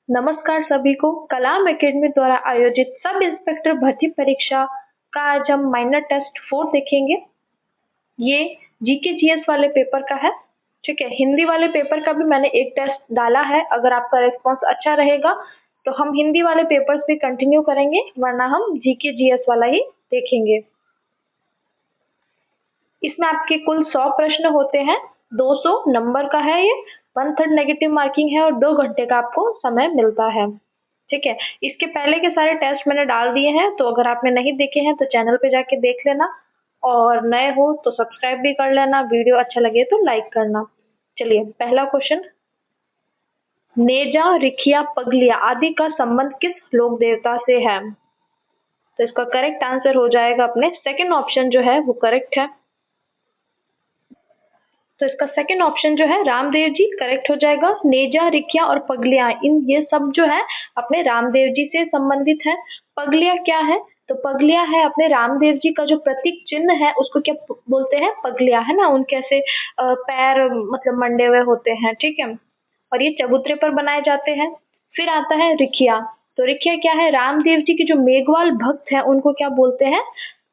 नमस्कार सभी को। कलाम एकेडमी द्वारा आयोजित सब इंस्पेक्टर भर्ती परीक्षा का आज हम माइनर टेस्ट 4 देखेंगे। ये जीके जीएस वाले पेपर का है। ठीक है, हिंदी वाले पेपर का भी मैंने एक टेस्ट डाला है। अगर आपका रिस्पॉन्स अच्छा रहेगा तो हम हिंदी वाले पेपर्स भी कंटिन्यू करेंगे, वरना हम जीके जीएस वाला ही देखेंगे। इसमें आपके कुल 100 प्रश्न होते हैं, 200 नंबर का है ये, 1/3 नेगेटिव मार्किंग है और 2 घंटे का आपको समय मिलता है। ठीक है, इसके पहले के सारे टेस्ट मैंने डाल दिए हैं, तो अगर आपने नहीं देखे हैं तो चैनल पे जाके देख लेना और नए हो तो सब्सक्राइब भी कर लेना। वीडियो अच्छा लगे तो लाइक करना। चलिए, पहला क्वेश्चन, नेजा, रिखिया, पगलिया आदि का संबंध किस लोक देवता से है? तो इसका करेक्ट आंसर हो जाएगा अपने सेकंड ऑप्शन जो है वो करेक्ट है। तो इसका सेकंड ऑप्शन जो है रामदेव जी करेक्ट हो जाएगा। नेजा, रिखिया और पगलिया ये सब जो है अपने रामदेव जी से संबंधित है। पगलिया क्या है? तो पगलिया है अपने रामदेव जी का जो प्रतीक चिन्ह है उसको क्या बोलते हैं? पगलिया, है ना। उनके ऐसे पैर मतलब मंडे हुए होते हैं। ठीक है, और ये चबूतरे पर बनाए जाते हैं। फिर आता है रिखिया। तो रिखिया क्या है? रामदेव जी के जो मेघवाल भक्त हैं उनको क्या बोलते हैं?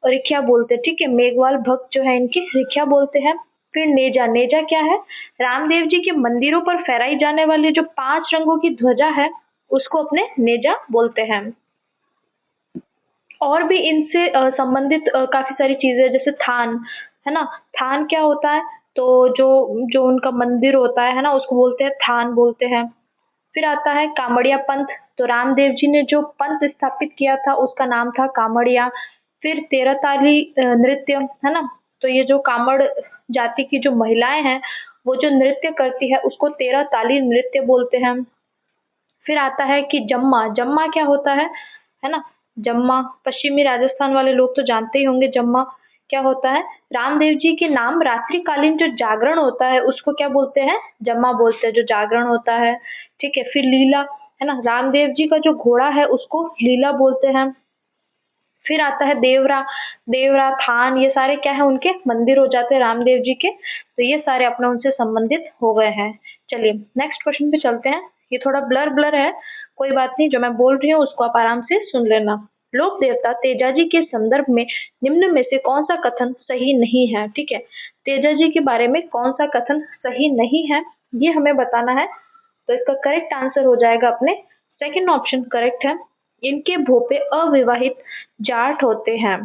रिखिया बोलते हैं। ठीक है, मेघवाल भक्त जो है इनकी रिखिया बोलते हैं। फिर नेजा, नेजा क्या है? रामदेव जी के मंदिरों पर फहराई जाने वाली जो 5 रंगों की ध्वजा है उसको अपने नेजा बोलते हैं। और भी इनसे संबंधित काफी सारी चीजें, जैसे थान, है ना। थान क्या होता है? तो जो जो उनका मंदिर होता है ना, उसको बोलते हैं थान बोलते हैं। फिर आता है कामड़िया पंथ। तो रामदेव जी ने जो पंथ स्थापित किया था उसका नाम था कामड़िया। फिर 13 ताली नृत्य, है ना। तो ये जो कामड़ जाति की जो महिलाएं हैं वो जो नृत्य करती है उसको 13 ताली नृत्य बोलते हैं। फिर आता है कि जम्मा, जम्मा क्या होता है ना। जम्मा पश्चिमी राजस्थान वाले लोग तो जानते ही होंगे जम्मा क्या होता है। रामदेव जी के नाम रात्रिकालीन जो जागरण होता है उसको क्या बोलते हैं? जम्मा बोलते हैं, जो जागरण होता है। ठीक है, फिर लीला, है ना। रामदेव जी का जो घोड़ा है उसको लीला बोलते हैं। फिर आता है देवरा, देवरा थान, ये सारे क्या है? उनके मंदिर हो जाते हैं रामदेव जी के। तो ये सारे अपने उनसे संबंधित हो गए हैं। चलिए नेक्स्ट क्वेश्चन पे चलते हैं। ये थोड़ा ब्लर ब्लर है, कोई बात नहीं, जो मैं बोल रही हूँ उसको आप आराम से सुन लेना। लोक देवता तेजाजी के संदर्भ में निम्न में से कौन सा कथन सही नहीं है? ठीक है, तेजाजी के बारे में कौन सा कथन सही नहीं है ये हमें बताना है। तो इसका करेक्ट आंसर हो जाएगा अपने सेकंड ऑप्शन करेक्ट है। इनके भोपे अविवाहित जाट होते हैं।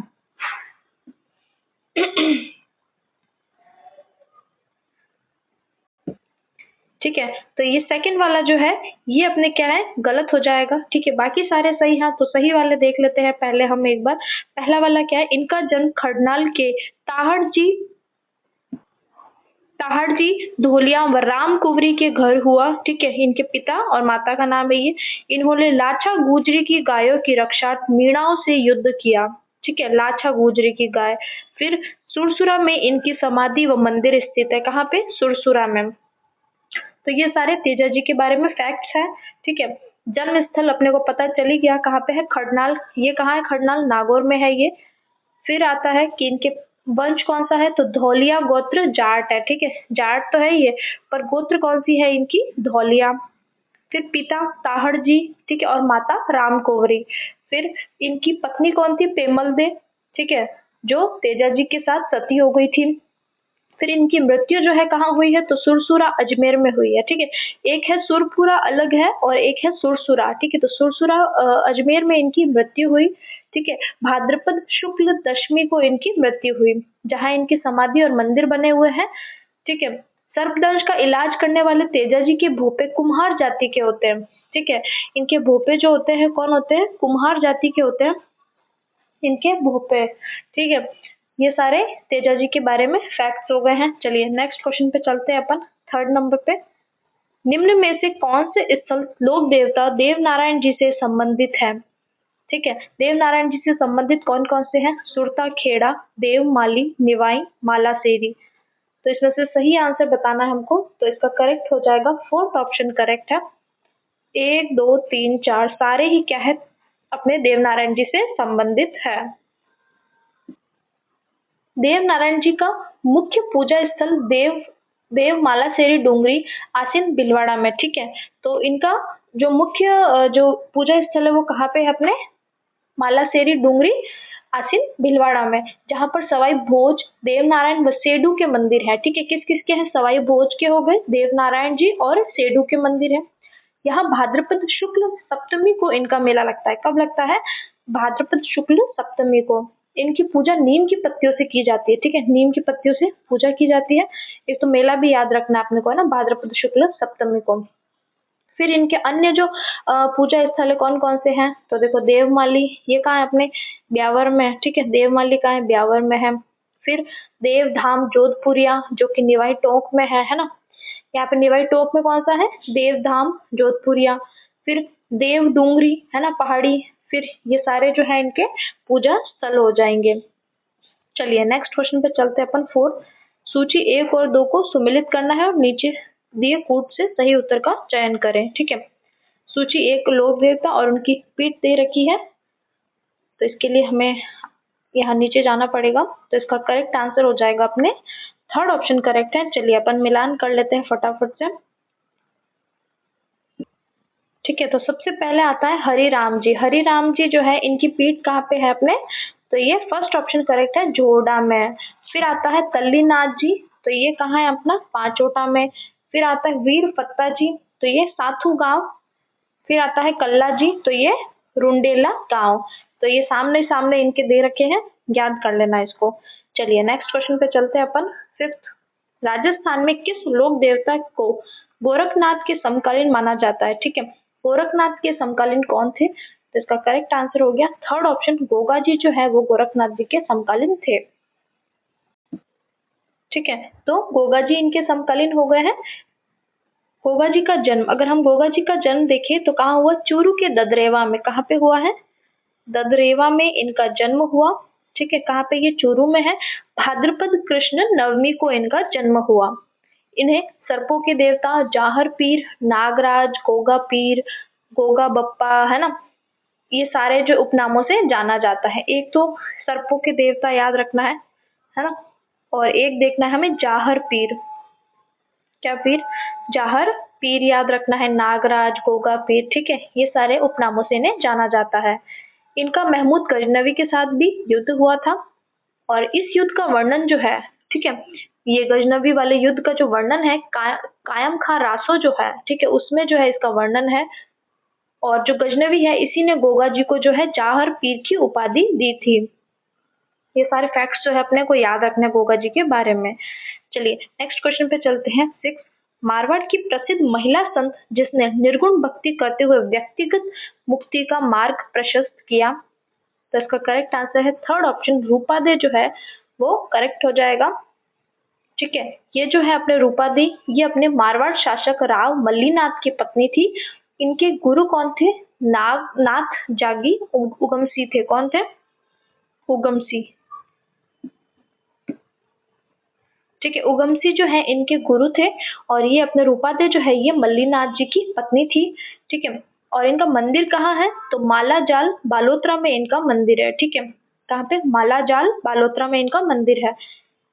ठीक है, तो ये सेकंड वाला जो है ये अपने क्या है? गलत हो जाएगा। ठीक है, बाकी सारे सही हैं, तो सही वाले देख लेते हैं पहले हम एक बार। पहला वाला क्या है? इनका जन्म खरनाल के ताहड़ जी धोलिया व राम कुंवरी के घर हुआ। ठीक है, इनके पिता और माता का नाम है ये। इन्होंने लाछा गुजरी की गायों की रक्षा मीणाओं से युद्ध किया। ठीक है, लाछा गुजरी की गाय। फिर सुरसुरा में इनकी समाधि व मंदिर स्थित है। कहाँ पे? सुरसुरा में। तो ये सारे तेजा जी के बारे में फैक्ट्स हैं। ठीक है, जन्म स्थल अपने को पता चल ही गया कहाँ पे है, खडनाल। ये कहाँ है? खडनाल नागौर में है ये। फिर आता है कि इनके वंश कौन सा है? तो धौलिया गोत्र जाट है। ठीक है, जाट तो है ये, पर गोत्र कौन सी है इनकी? धौलिया। फिर पिता ताहड़ जी, ठीक है, और माता राम कोवरी। फिर इनकी पत्नी कौन थी? पेमल दे, ठीक है, जो तेजा जी के साथ सती हो गई थी। फिर इनकी मृत्यु जो है कहाँ हुई है? तो सुरसुरा अजमेर में हुई है। ठीक है, एक है सुरपुरा अलग है और एक है सुरसुरा। ठीक है, तो सुरसुरा अजमेर में इनकी मृत्यु हुई। ठीक है, भाद्रपद शुक्ल दशमी को इनकी मृत्यु हुई, जहाँ इनकी समाधि और मंदिर बने हुए हैं। ठीक है, सर्पदंश का इलाज करने वाले तेजा जी के भोपे कुम्हार जाति के होते हैं। ठीक है, इनके भोपे जो होते हैं कौन होते हैं? कुम्हार जाति के होते हैं इनके भोपे। ठीक है, ये सारे तेजा जी के बारे में फैक्ट्स हो गए हैं। चलिए नेक्स्ट क्वेश्चन पे चलते हैं अपन, थर्ड नंबर पे। निम्न में से कौन से स्थल लोक देवता देव नारायण जी से संबंधित है? ठीक है, देव नारायण जी से संबंधित कौन कौन से हैं? सुरता खेड़ा, देवमाली, निवाई, मालासेरी। तो इसमें से सही आंसर बताना है हमको। तो इसका करेक्ट हो जाएगा फोर्थ ऑप्शन करेक्ट है। 1 2 3 4 सारे ही क्या है? अपने देव नारायण जी से संबंधित है। देव नारायण जी का मुख्य पूजा स्थल देव मालासेरी डोंगरी आसीन बिलवाड़ा में। ठीक है, तो इनका जो मुख्य जो पूजा स्थल है वो कहाँ पे है अपने? मालासेरी डूंगरी आसिन भीलवाड़ा में, जहाँ पर सवाई भोज देवनारायण व सेडू के मंदिर है। ठीक है, किस किस के हैं? सवाई भोज के हो गए, देवनारायण जी और सेडू के मंदिर है। यहाँ भाद्रपद शुक्ल सप्तमी को इनका मेला लगता है। कब लगता है? भाद्रपद शुक्ल सप्तमी को। इनकी पूजा नीम की पत्तियों से की जाती है। ठीक है, नीम की पत्तियों से पूजा की जाती है। एक तो मेला भी याद रखना है अपने को, है ना, भाद्रपद शुक्ल सप्तमी को। फिर इनके अन्य जो पूजा स्थल है कौन कौन से हैं? तो देखो, देवमाली ये कहाँ है? अपने ब्यावर में। ठीक है, देवमाली कहाँ है? ब्यावर में है। फिर देवधाम जोधपुरिया जो कि निवाई टोंक में है ना। यहाँ पे निवाई टोंक में कौन सा है? देवधाम जोधपुरिया। फिर देव डूंगरी है ना, पहाड़ी। फिर ये सारे जो है इनके पूजा स्थल हो जाएंगे। चलिए नेक्स्ट क्वेश्चन पे चलते हैं अपन। 4 सूची 1 और 2 को सुमेलित करना है और नीचे दिए कूट से सही उत्तर का चयन करें। ठीक है, सूची 1 लोक देवता और उनकी पीठ दे रखी है, तो इसके लिए हमें यहाँ नीचे जाना पड़ेगा। तो इसका करेक्ट आंसर हो जाएगा अपने थर्ड ऑप्शन करेक्ट है। चलिए अपन मिलान कर लेते हैं फटाफट से। ठीक है, तो सबसे पहले आता है हरिराम जी। हरिराम जी जो है इनकी पीठ कहाँ पे है अपने? तो ये फर्स्ट ऑप्शन करेक्ट है, जोड़ा में। फिर आता है तल्लीनाथ जी, तो ये कहाँ है अपना? पांचोटा में। फिर आता है वीर फत्ता जी, तो ये साथू गांव। फिर आता है कल्ला जी, तो ये रुंडेला गांव। तो ये सामने सामने इनके दे रखे हैं, याद कर लेना इसको। चलिए नेक्स्ट क्वेश्चन पे चलते हैं अपन। 5th, राजस्थान में किस लोक देवता को गोरखनाथ के समकालीन माना जाता है? ठीक है, गोरखनाथ के समकालीन कौन थे? तो इसका करेक्ट आंसर हो गया थर्ड ऑप्शन, गोगा जी जो है वो गोरखनाथ जी के समकालीन थे। ठीक है, तो गोगा जी इनके समकालीन हो गए हैं। गोगा जी का जन्म, अगर हम गोगा जी का जन्म देखें तो कहाँ हुआ? चूरू के ददरेवा में। कहाँ पे हुआ है? ददरेवा में इनका जन्म हुआ। ठीक है, कहाँ पे? ये चूरू में है। भाद्रपद कृष्ण नवमी को इनका जन्म हुआ। इन्हें सर्पों के देवता जाहर पीर, नागराज, गोगा पीर, गोगा बप्पा, है ना, ये सारे जो उपनामों से जाना जाता है। एक तो सर्पों के देवता याद रखना है ना, और एक देखना है हमें जाहर पीर। क्या पीर? जाहर पीर याद रखना है। नागराज, गोगा पीर, ठीक है, ये सारे उपनामों से इन्हें जाना जाता है। इनका महमूद गजनवी के साथ भी युद्ध हुआ था, और इस युद्ध का वर्णन जो है, ठीक है, ये गजनवी वाले युद्ध का जो वर्णन है कायम खां रासो जो है, ठीक है, उसमें जो है इसका वर्णन है। और जो गजनवी है इसी ने गोगा जी को जो है जाहर पीर की उपाधि दी थी। ये सारे फैक्ट्स जो है अपने को याद रखने गोगा जी के बारे में। चलिए नेक्स्ट क्वेश्चन पे चलते हैं। 6, मारवाड़ की प्रसिद्ध महिला संत जिसने निर्गुण भक्ति करते हुए व्यक्तिगत मुक्ति का मार्ग प्रशस्त किया। तो इसका करेक्ट आंसर है थर्ड ऑप्शन, रूपा दे जो है वो करेक्ट हो जाएगा। ठीक है, ये जो है अपने रूपा दी, ये अपने मारवाड़ शासक राव मल्लीनाथ की पत्नी थी। इनके गुरु कौन थे? नाथ जागी उगमसी थे। कौन थे? उगमसी। ठीक है, उगमसी जो है इनके गुरु थे, और ये अपने रूपादे जो है ये मल्लीनाथ जी की पत्नी थी। ठीक है, और इनका मंदिर कहाँ है? तो मालाजाल बालोतरा में इनका मंदिर है। ठीक है, कहाँ पे? मालाजाल बालोतरा में इनका मंदिर है।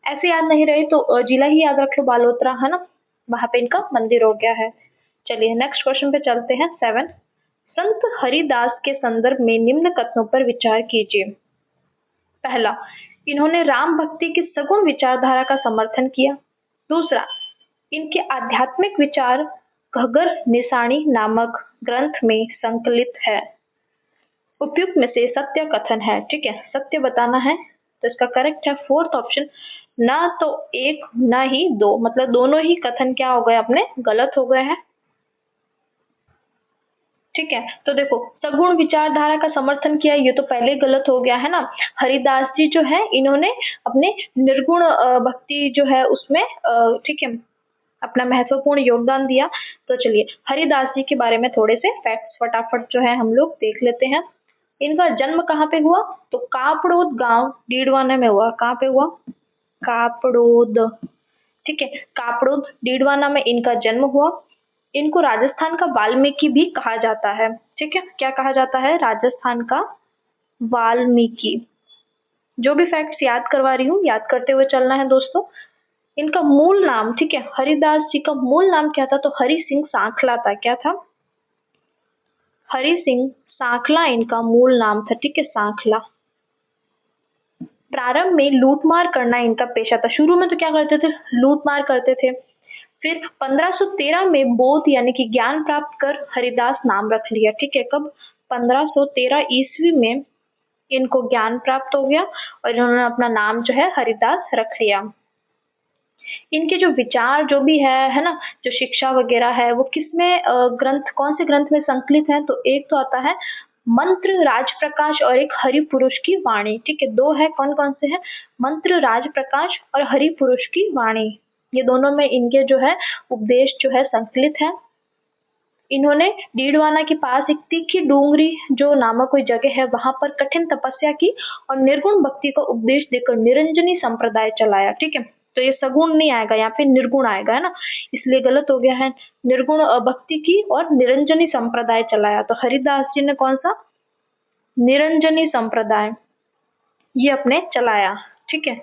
ऐसे याद नहीं रहे तो जिला ही याद रख लो, बालोतरा, है ना, वहां पे इनका मंदिर हो गया है। चलिए नेक्स्ट क्वेश्चन पे चलते हैं। 7, संत हरिदास के संदर्भ में निम्न कथनों पर विचार कीजिए। पहला, इन्होंने राम भक्ति की सगुण विचारधारा का समर्थन किया। दूसरा, इनके आध्यात्मिक विचार घगर निशानी नामक ग्रंथ में संकलित है। उपयुक्त में से सत्य कथन है। ठीक है, सत्य बताना है, तो इसका करेक्ट है फोर्थ ऑप्शन, ना तो एक ना ही दो, मतलब दोनों ही कथन क्या हो गए अपने? गलत हो गए हैं। ठीक है, तो देखो, सगुण विचारधारा का समर्थन किया, ये तो पहले गलत हो गया है ना। हरिदास जी जो है इन्होंने अपने निर्गुण भक्ति जो है उसमें ठीक है अपना महत्वपूर्ण योगदान दिया। तो चलिए हरिदास जी के बारे में थोड़े से फैक्ट्स फटाफट जो है हम लोग देख लेते हैं। इनका जन्म कहाँ पे हुआ? तो कापड़ोद गांव डीडवाना में हुआ। कहाँ पे हुआ? कापड़ोद। ठीक है, कापड़ोद डीडवाना में इनका जन्म हुआ। इनको राजस्थान का वाल्मीकि भी कहा जाता है। ठीक है, क्या कहा जाता है? राजस्थान का वाल्मीकि। जो भी फैक्ट्स याद करवा रही हूँ याद करते हुए चलना है दोस्तों। इनका मूल नाम, ठीक है, हरिदास जी का मूल नाम क्या था? तो हरि सिंह सांखला था। क्या था? हरि सिंह सांखला इनका मूल नाम था, ठीक है, सांखला। प्रारंभ में लूटमार करना इनका पेशा था। शुरू में तो क्या करते थे, लूटमार करते थे। फिर 1513 में बोध यानी कि ज्ञान प्राप्त कर हरिदास नाम रख लिया, ठीक है। कब, 1513 ईस्वी में इनको ज्ञान प्राप्त हो गया और इन्होंने अपना नाम जो है हरिदास रख लिया। इनके जो विचार जो भी है ना, जो शिक्षा वगैरह है, वो किसमें ग्रंथ, कौन से ग्रंथ में संकलित है, तो एक तो आता है मंत्र राज प्रकाश और एक हरि पुरुष की वाणी, ठीक है। दो है, कौन कौन से हैं, मंत्र राज प्रकाश और हरि पुरुष की वाणी। ये दोनों में इनके जो है उपदेश जो है संकलित है। इन्होंने डीडवाना के पास एक तीखी डूंगरी जो नामक कोई जगह है, वहां पर कठिन तपस्या की और निर्गुण भक्ति का उपदेश देकर निरंजनी संप्रदाय चलाया, ठीक है। तो ये सगुण नहीं आएगा, यहाँ पे निर्गुण आएगा, है ना, इसलिए गलत हो गया है। निर्गुण भक्ति की और निरंजनी संप्रदाय चलाया, तो हरिदास जी ने कौन सा, निरंजनी संप्रदाय ये अपने चलाया, ठीक है।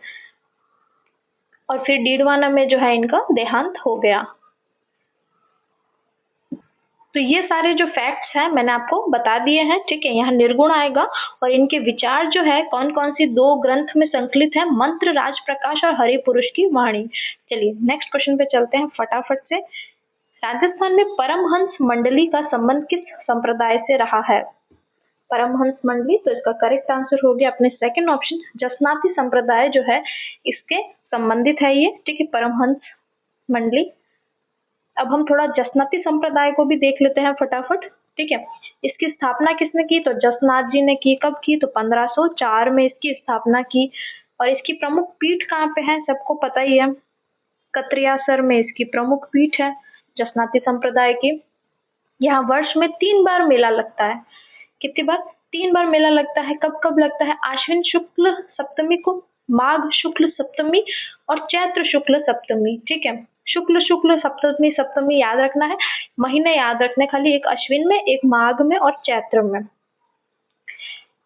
और फिर डीडवाना में जो है इनका देहांत हो गया। तो ये सारे जो फैक्ट्स हैं मैंने आपको बता दिए हैं, ठीक है। यहाँ निर्गुण आएगा और इनके विचार जो है कौन कौन सी दो ग्रंथ में संकलित है, मंत्र राज प्रकाश और हरि पुरुष की वाणी। चलिए नेक्स्ट क्वेश्चन पे चलते हैं फटाफट से। राजस्थान में परमहंस मंडली का संबंध किस संप्रदाय से रहा है, परमहंस मंडली, तो इसका करेक्ट आंसर हो गया अपने सेकंड ऑप्शन, जसनाती संप्रदाय जो है इसके संबंधित है ये, ठीक है, परमहंस मंडली। अब हम थोड़ा जसनाती संप्रदाय को भी देख लेते हैं फटाफट, ठीक है। इसकी स्थापना किसने की, तो जसनाथ जी ने की। कब की, तो 1504 में इसकी स्थापना की। और इसकी प्रमुख पीठ कहाँ पे है, सबको पता ही है, कत्रियासर में इसकी प्रमुख पीठ है जसनाती संप्रदाय की। यहाँ वर्ष में 3 बार मेला लगता है। कितनी बार, 3 बार मेला लगता है। कब कब लगता है, आश्विन शुक्ल सप्तमी को, माघ शुक्ल सप्तमी और चैत्र शुक्ल सप्तमी, ठीक है। शुक्ल शुक्ल सप्तमी, सप्तमी याद रखना है, महीने याद रखने खाली, एक अश्विन में, एक माघ में और चैत्र में।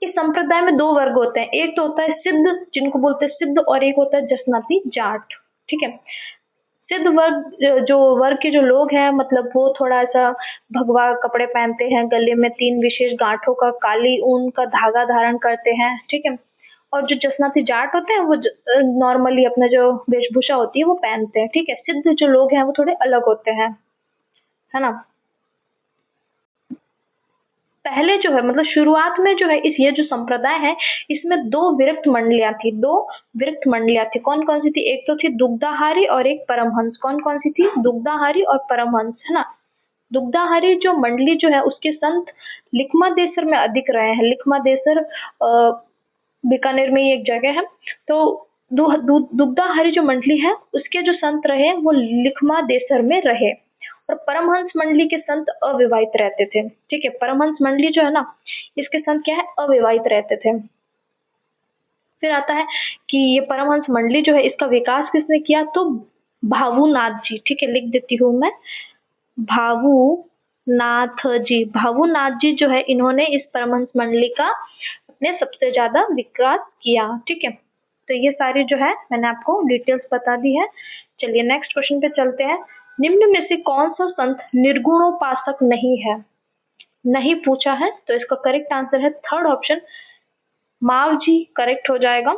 इस संप्रदाय में 2 वर्ग होते हैं, एक तो होता है सिद्ध जिनको बोलते हैं सिद्ध, और एक होता है जसनाती जाट, ठीक है। सिद्ध वर्ग, जो वर्ग के जो लोग हैं, मतलब वो थोड़ा सा भगवा कपड़े पहनते हैं, गले में 3 विशेष गांठों का काली ऊन का धागा धारण करते हैं, ठीक है। और जो जसनाती जाट होते हैं वो नॉर्मली अपना जो वेशभूषा होती है वो पहनते हैं, ठीक है। सिद्ध जो लोग हैं वो थोड़े अलग होते हैं, है ना। पहले जो है, मतलब शुरुआत में जो है इस ये जो संप्रदाय है इसमें 2 विरक्त मंडलियां थी, 2 विरक्त मंडलियां थी। कौन कौन सी थी, एक तो थी दुग्धाहारी और एक परमहंस। कौन कौन सी थी, दुग्धाहारी और परमहंस, है ना। दुग्धाहारी जो मंडली जो है उसके संत लिखमा देसर में अधिक रहे हैं। लिखमा देसर बीकानेर में ही एक जगह है। तो दुग्धाहारी जो मंडली है उसके जो संत रहे वो लिखमा देसर में रहे। और परमहंस मंडली के संत अविवाहित रहते थे, ठीक है। परमहंस मंडली जो है ना इसके संत क्या है, अविवाहित रहते थे। फिर आता है कि ये परमहंस मंडली जो है इसका विकास किसने किया, तो भावुनाथ जी, ठीक है, लिख देती हूँ मैं, भावुनाथ जी। भावुनाथ जी जो है इन्होंने इस परमहंस मंडली का अपने सबसे ज्यादा विकास किया, ठीक है। तो ये सारी जो है मैंने आपको डिटेल्स बता दी है। चलिए नेक्स्ट क्वेश्चन पे चलते हैं। निम्न में से कौन सा संत निर्गुणोपासक नहीं है, नहीं पूछा है, तो इसका करेक्ट आंसर है थर्ड ऑप्शन, माव जी करेक्ट हो जाएगा,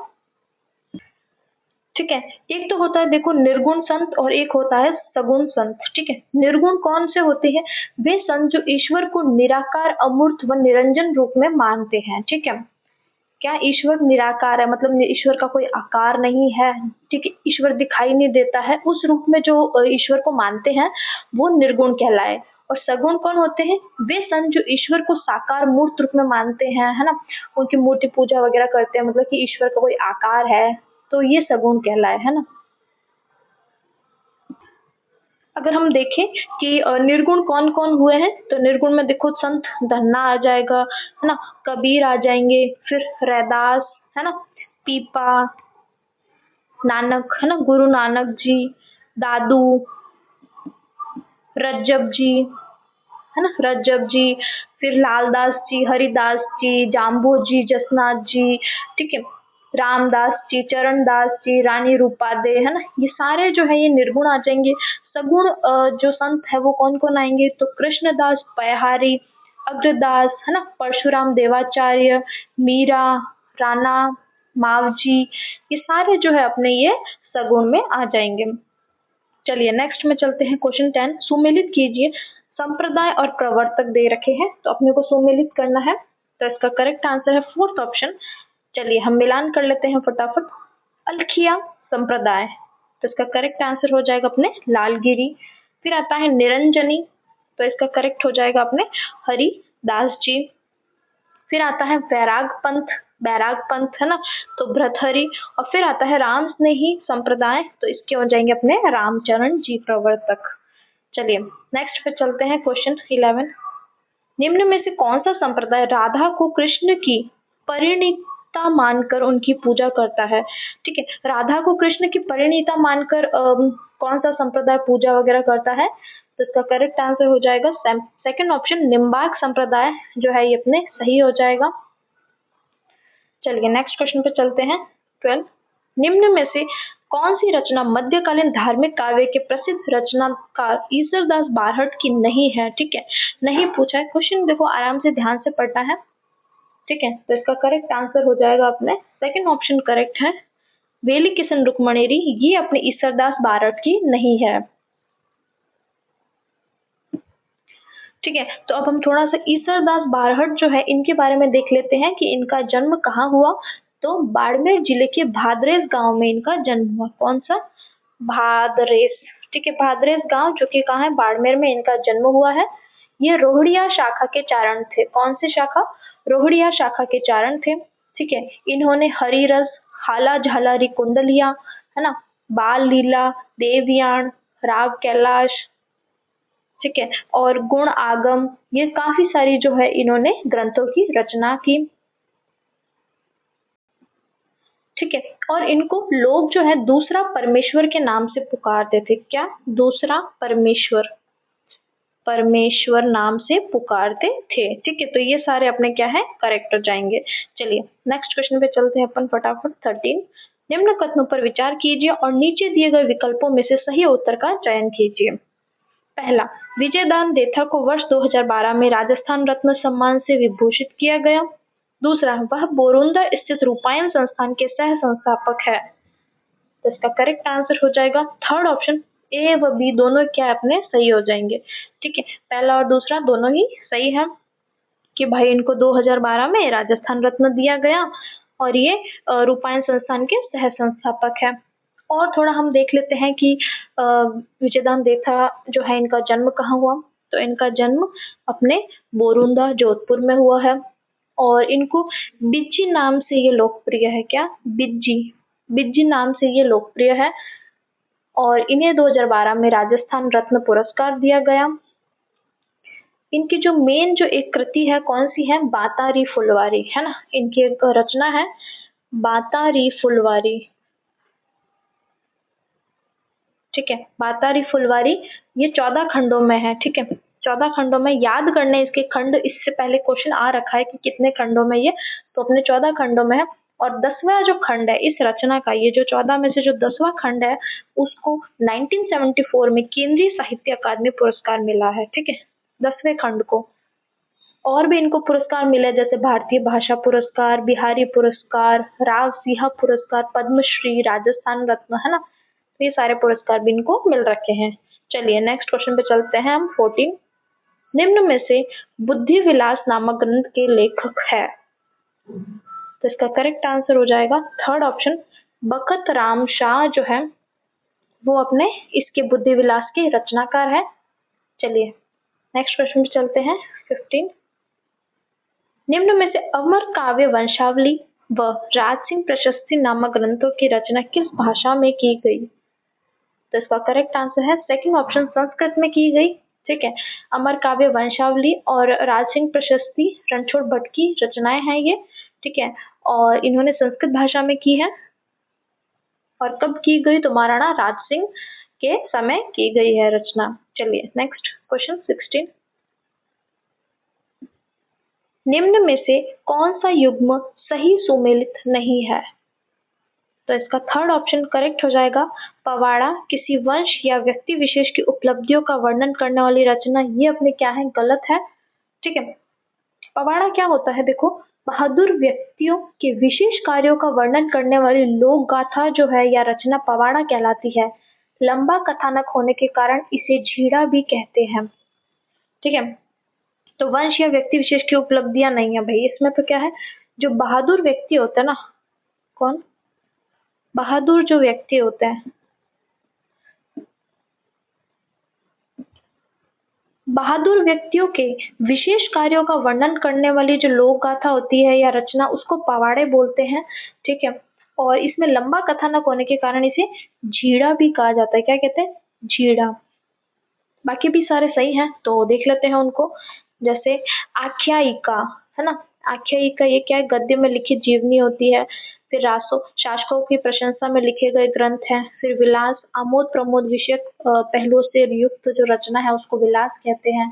ठीक है। एक तो होता है देखो निर्गुण संत और एक होता है सगुण संत, ठीक है। निर्गुण कौन से होते हैं, वे संत जो ईश्वर को निराकार अमूर्त व निरंजन रूप में मानते हैं, ठीक है। क्या ईश्वर निराकार है, मतलब ईश्वर का कोई आकार नहीं है, ठीक है, ईश्वर दिखाई नहीं देता है, उस रूप में जो ईश्वर को मानते हैं वो निर्गुण कहलाए। और सगुण कौन होते हैं, वे संत जो ईश्वर को साकार मूर्त रूप में मानते हैं, है ना, उनकी मूर्ति पूजा वगैरह करते हैं, मतलब कि ईश्वर का कोई आकार है, तो ये सगुण कहलाए, है ना। अगर हम देखें कि निर्गुण कौन कौन हुए हैं, तो निर्गुण में देखो संत धन्ना आ जाएगा, है ना, कबीर आ जाएंगे, फिर रैदास, है ना, पीपा, नानक, है ना, गुरु नानक जी, दादू, रज्जब जी, है ना, रज्जब जी, फिर लालदास जी, हरिदास जी, जाम्बो जी, जसनाथ जी, ठीक है, रामदास जी, चरणदास जी, रानी रूपादे, है ना, ये सारे जो है ये निर्गुण आ जाएंगे। सगुण जो संत है वो कौन कौन आएंगे, तो कृष्णदास पयहारी, अग्रदास, है ना, परशुराम देवाचार्य, मीरा, राणा, मावजी, ये सारे जो है अपने ये सगुण में आ जाएंगे। चलिए नेक्स्ट में चलते हैं। क्वेश्चन 10, सुमेलित कीजिए। संप्रदाय और प्रवर्तक दे रखे हैं तो अपने को सुमेलित करना है, तो इसका करेक्ट आंसर है फोर्थ ऑप्शन। चलिए हम मिलान कर लेते हैं फटाफट। अलखिया संप्रदाय, तो इसका करेक्ट आंसर हो जाएगा अपने लालगिरी। फिर आता है निरंजनी, तो इसका करेक्ट हो जाएगा अपने हरिदास जी। फिर आता है बैराग पंथ, है ना, तो भर्तहरि। और फिर आता है राम स्नेही संप्रदाय, तो इसके हो जाएंगे अपने रामचरण जी प्रवर्तक। चलिए नेक्स्ट पे चलते हैं। क्वेश्चन 11, निम्न में से कौन सा संप्रदाय राधा को कृष्ण की परिणीता मानकर उनकी पूजा करता है? ठीक है, राधा को कृष्ण की परिणीता मानकर कौन सा संप्रदाय पूजा वगैरह करता है? तो इसका करेक्ट आंसर हो जाएगा सेकंड ऑप्शन, निम्बार्क संप्रदाय जो है ये अपने सही हो जाएगा। चलिए नेक्स्ट क्वेश्चन पे चलते हैं। 12, निम्न में से कौन सी रचना मध्यकालीन धार्मिक काव्य के प्रसिद्ध रचनाकार ईसरदास बारहट की नहीं है? ठीक है, नहीं पूछा है क्वेश्चन, देखो आराम से ध्यान से पढ़ना है। ठीक है, तो इसका करेक्ट आंसर हो जाएगा अपने सेकंड ऑप्शन करेक्ट है, वेली किशन रुक्मणेरी, ये अपने ईसरदास बारहट की नहीं है। ठीक है, तो अब हम थोड़ा सा ईसरदास बारहट जो है इनके बारे में देख लेते हैं कि इनका जन्म कहाँ हुआ। तो बाड़मेर जिले के भादरेस गांव में इनका जन्म हुआ। कौन सा? भादरेस। ठीक है, भादरेस गांव जो कि कहाँ है? बाड़मेर में इनका जन्म हुआ है। ये रोहड़िया शाखा के चारण थे। कौन सी शाखा? रोहड़िया शाखा के चारण थे। ठीक है, इन्होंने हरिरस, हाला झालारी कुंडलिया, है ना, बाल लीला, देवयान, राग कैलाश, ठीक है, और गुण आगम, ये काफी सारी जो है इन्होंने ग्रंथों की रचना की। ठीक है, और इनको लोग जो है दूसरा परमेश्वर के नाम से पुकारते थे। क्या? दूसरा परमेश्वर, परमेश्वर नाम से पुकारते थे। ठीक है, तो ये सारे अपने क्या है? करेक्ट हो जाएंगे। चलिए नेक्स्ट क्वेश्चन पे चलते हैं अपन फटाफट। 13, निम्न कथनों पर विचार कीजिए और नीचे दिए गए विकल्पों में से सही उत्तर का चयन कीजिए। पहला, विजयदान देथा को वर्ष 2012 में राजस्थान रत्न सम्मान से विभूषित किया गया। दूसरा, वह बोरुंदा स्थित रूपायन संस्थान के सह संस्थापक है। तो इसका करेक्ट आंसर हो जाएगा थर्ड ऑप्शन, ए व बी दोनों क्या अपने सही हो जाएंगे। ठीक है, पहला और दूसरा दोनों ही सही है कि भाई इनको 2012 में राजस्थान रत्न दिया गया और ये रूपायन संस्थान के सह संस्थापक है। और थोड़ा हम देख लेते हैं कि विजयदान देथा जो है इनका जन्म कहाँ हुआ। तो इनका जन्म अपने बोरुंदा जोधपुर में हुआ है और इनको बिज्जी नाम से ये लोकप्रिय है। क्या? बिज्जी, बिज्जी नाम से ये लोकप्रिय है और इन्हें 2012 में राजस्थान रत्न पुरस्कार दिया गया। इनकी जो मेन जो एक कृति है कौन सी है? बातारी फुलवारी, है ना, इनकी एक रचना है बातारी फुलवारी। ठीक है, बातारी फुलवारी ये 14 खंडों में है। ठीक है, 14 खंडों में, याद करने इसके खंड, इससे पहले क्वेश्चन आ रखा है कि कितने खंडों में ये, तो अपने 14 खंडों में है। और 10वां जो खंड है इस रचना का, ये जो 14 में से जो 10वां खंड है उसको 1974 में केंद्रीय साहित्य अकादमी पुरस्कार मिला है। ठीक है, 10वें खंड को। और भी इनको पुरस्कार मिले जैसे भारतीय भाषा पुरस्कार, बिहारी पुरस्कार, राव सिंह पुरस्कार, पद्मश्री, राजस्थान रत्न, है ना, तो ये सारे पुरस्कार भी इनको मिल रखे हैं। चलिए नेक्स्ट क्वेश्चन पे चलते हैं हम। 14, निम्न में से बुद्धि विलास नामक ग्रंथ के लेखक है? तो इसका करेक्ट आंसर हो जाएगा थर्ड ऑप्शन, बखत राम शाह जो है वो अपने इसके बुद्धि विलास के रचनाकार है। चलिए नेक्स्ट क्वेश्चन पे चलते हैं। 15, निम्न में से अमर काव्य वंशावली व राज सिंह प्रशस्ति नामक ग्रंथों की रचना किस भाषा में की गई? तो इसका करेक्ट आंसर है सेकंड ऑप्शन, संस्कृत में की गई। ठीक है, अमर काव्य वंशावली और राज सिंह प्रशस्ति रणछोड़ भट्ट की रचनाएं हैं ये। ठीक है, और इन्होंने संस्कृत भाषा में की है। और कब की गई? तो महाराणा राज सिंह के समय की गई है रचना। चलिए नेक्स्ट क्वेश्चन 16, निम्न में से कौन सा युग्म सही सुमेलित नहीं है? तो इसका थर्ड ऑप्शन करेक्ट हो जाएगा, पवाड़ा किसी वंश या व्यक्ति विशेष की उपलब्धियों का वर्णन करने वाली रचना, ये अपने क्या है? गलत है। ठीक है, पवाड़ा क्या होता है देखो, बहादुर व्यक्तियों के विशेष कार्यों का वर्णन करने वाली लोक गाथा जो है या रचना पवाड़ा कहलाती है। लंबा कथानक होने के कारण इसे झीड़ा भी कहते हैं। ठीक है, तो वंश या व्यक्ति विशेष की उपलब्धियां नहीं है भाई इसमें, तो क्या है, जो बहादुर व्यक्ति होते हैं ना, कौन, बहादुर जो व्यक्ति होते हैं, बहादुर व्यक्तियों के विशेष कार्यों का वर्णन करने वाली जो लोक गाथा होती है या रचना, उसको पवाड़े बोलते हैं। ठीक है, और इसमें लंबा कथानक होने के कारण इसे झीड़ा भी कहा जाता है। क्या कहते हैं, झीड़ा। बाकी भी सारे सही हैं तो देख लेते हैं उनको। जैसे आख्यायिका, है ना, आख्यायिका ये क्या है, गद्य में लिखित जीवनी होती है। फिर रासो शासकों की प्रशंसा में लिखे गए ग्रंथ हैं। फिर विलास आमोद प्रमोद विषयक पहलुओं से युक्त जो रचना है उसको विलास कहते हैं।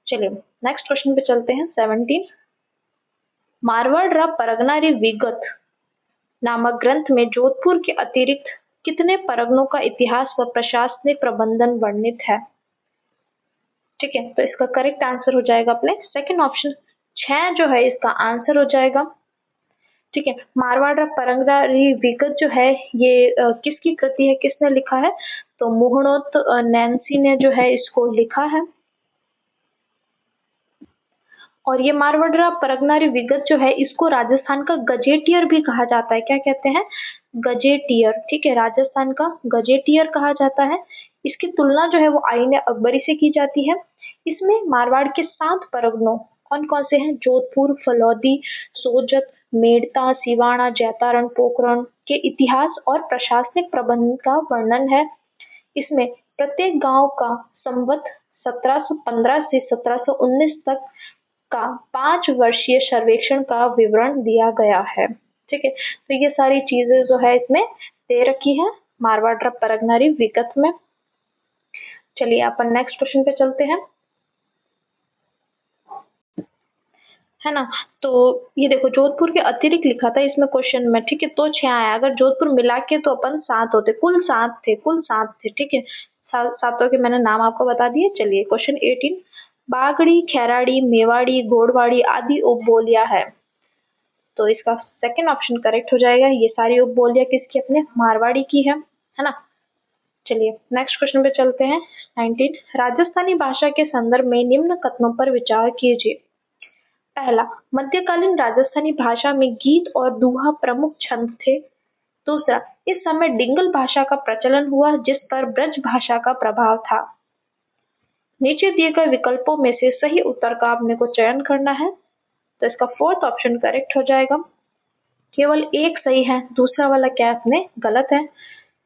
चलिए नेक्स्ट क्वेश्चन पे चलते हैं। 17 मारवाड़ रा परगनारी विगत नामक ग्रंथ में जोधपुर के अतिरिक्त कितने परगनों का इतिहास व प्रशासनिक प्रबंधन वर्णित है। ठीक है, तो इसका करेक्ट आंसर हो जाएगा अपने सेकंड ऑप्शन 6 जो है इसका आंसर हो जाएगा। ठीक है, मारवाड़ परंगरारी विगत जो है ये किसकी कृति है, किसने लिखा है, तो मोहनोत नैन्सी ने जो है इसको लिखा है। और ये मारवाड़ परगनारी विगत जो है इसको राजस्थान का गजेटियर भी कहा जाता है। क्या कहते हैं, गजेटियर। ठीक है, राजस्थान का गजेटियर कहा जाता है। इसकी तुलना जो है वो आईने अकबरी से की जाती है। इसमें मारवाड़ के 7 परगनों कौन कौन से हैं, जोधपुर, फलौदी, सोजत, मेड़ता, सिवाना, जैतारण, पोखरण के इतिहास और प्रशासनिक प्रबंध का वर्णन है। इसमें प्रत्येक गांव का संवत 1715 से 1719 तक का 5 वर्षीय सर्वेक्षण का विवरण दिया गया है। ठीक है, तो ये सारी चीजें जो है इसमें दे रखी है मारवाड़ परगनारी विगत में। चलिए अपन नेक्स्ट क्वेश्चन पे चलते हैं, है ना। तो ये देखो जोधपुर के अतिरिक्त लिखा था इसमें क्वेश्चन में। ठीक है, तो 6 आया, अगर जोधपुर मिला के तो अपन 7 होते, कुल 7 थे, कुल 7 थे। ठीक है, सातों के मैंने नाम आपको बता दिए। चलिए क्वेश्चन 18 बागड़ी, खैराड़ी, मेवाड़ी, गोड़वाड़ी आदि उपबोलियां है, तो इसका सेकंड ऑप्शन करेक्ट हो जाएगा। ये सारी उपबोलियां किसकी, अपने मारवाड़ी की है ना। चलिए नेक्स्ट क्वेश्चन पे चलते हैं। 19 राजस्थानी भाषा के संदर्भ में निम्न कथनों पर विचार कीजिए। पहला, मध्यकालीन राजस्थानी भाषा में गीत और दोहा प्रमुख छंद थे। दूसरा, इस समय डिंगल भाषा का प्रचलन हुआ जिस पर ब्रज भाषा का प्रभाव था। नीचे दिए गए विकल्पों में से सही उत्तर का आपने को चयन करना है, तो इसका फोर्थ ऑप्शन करेक्ट हो जाएगा। केवल एक सही है, दूसरा वाला क्या अपने गलत है।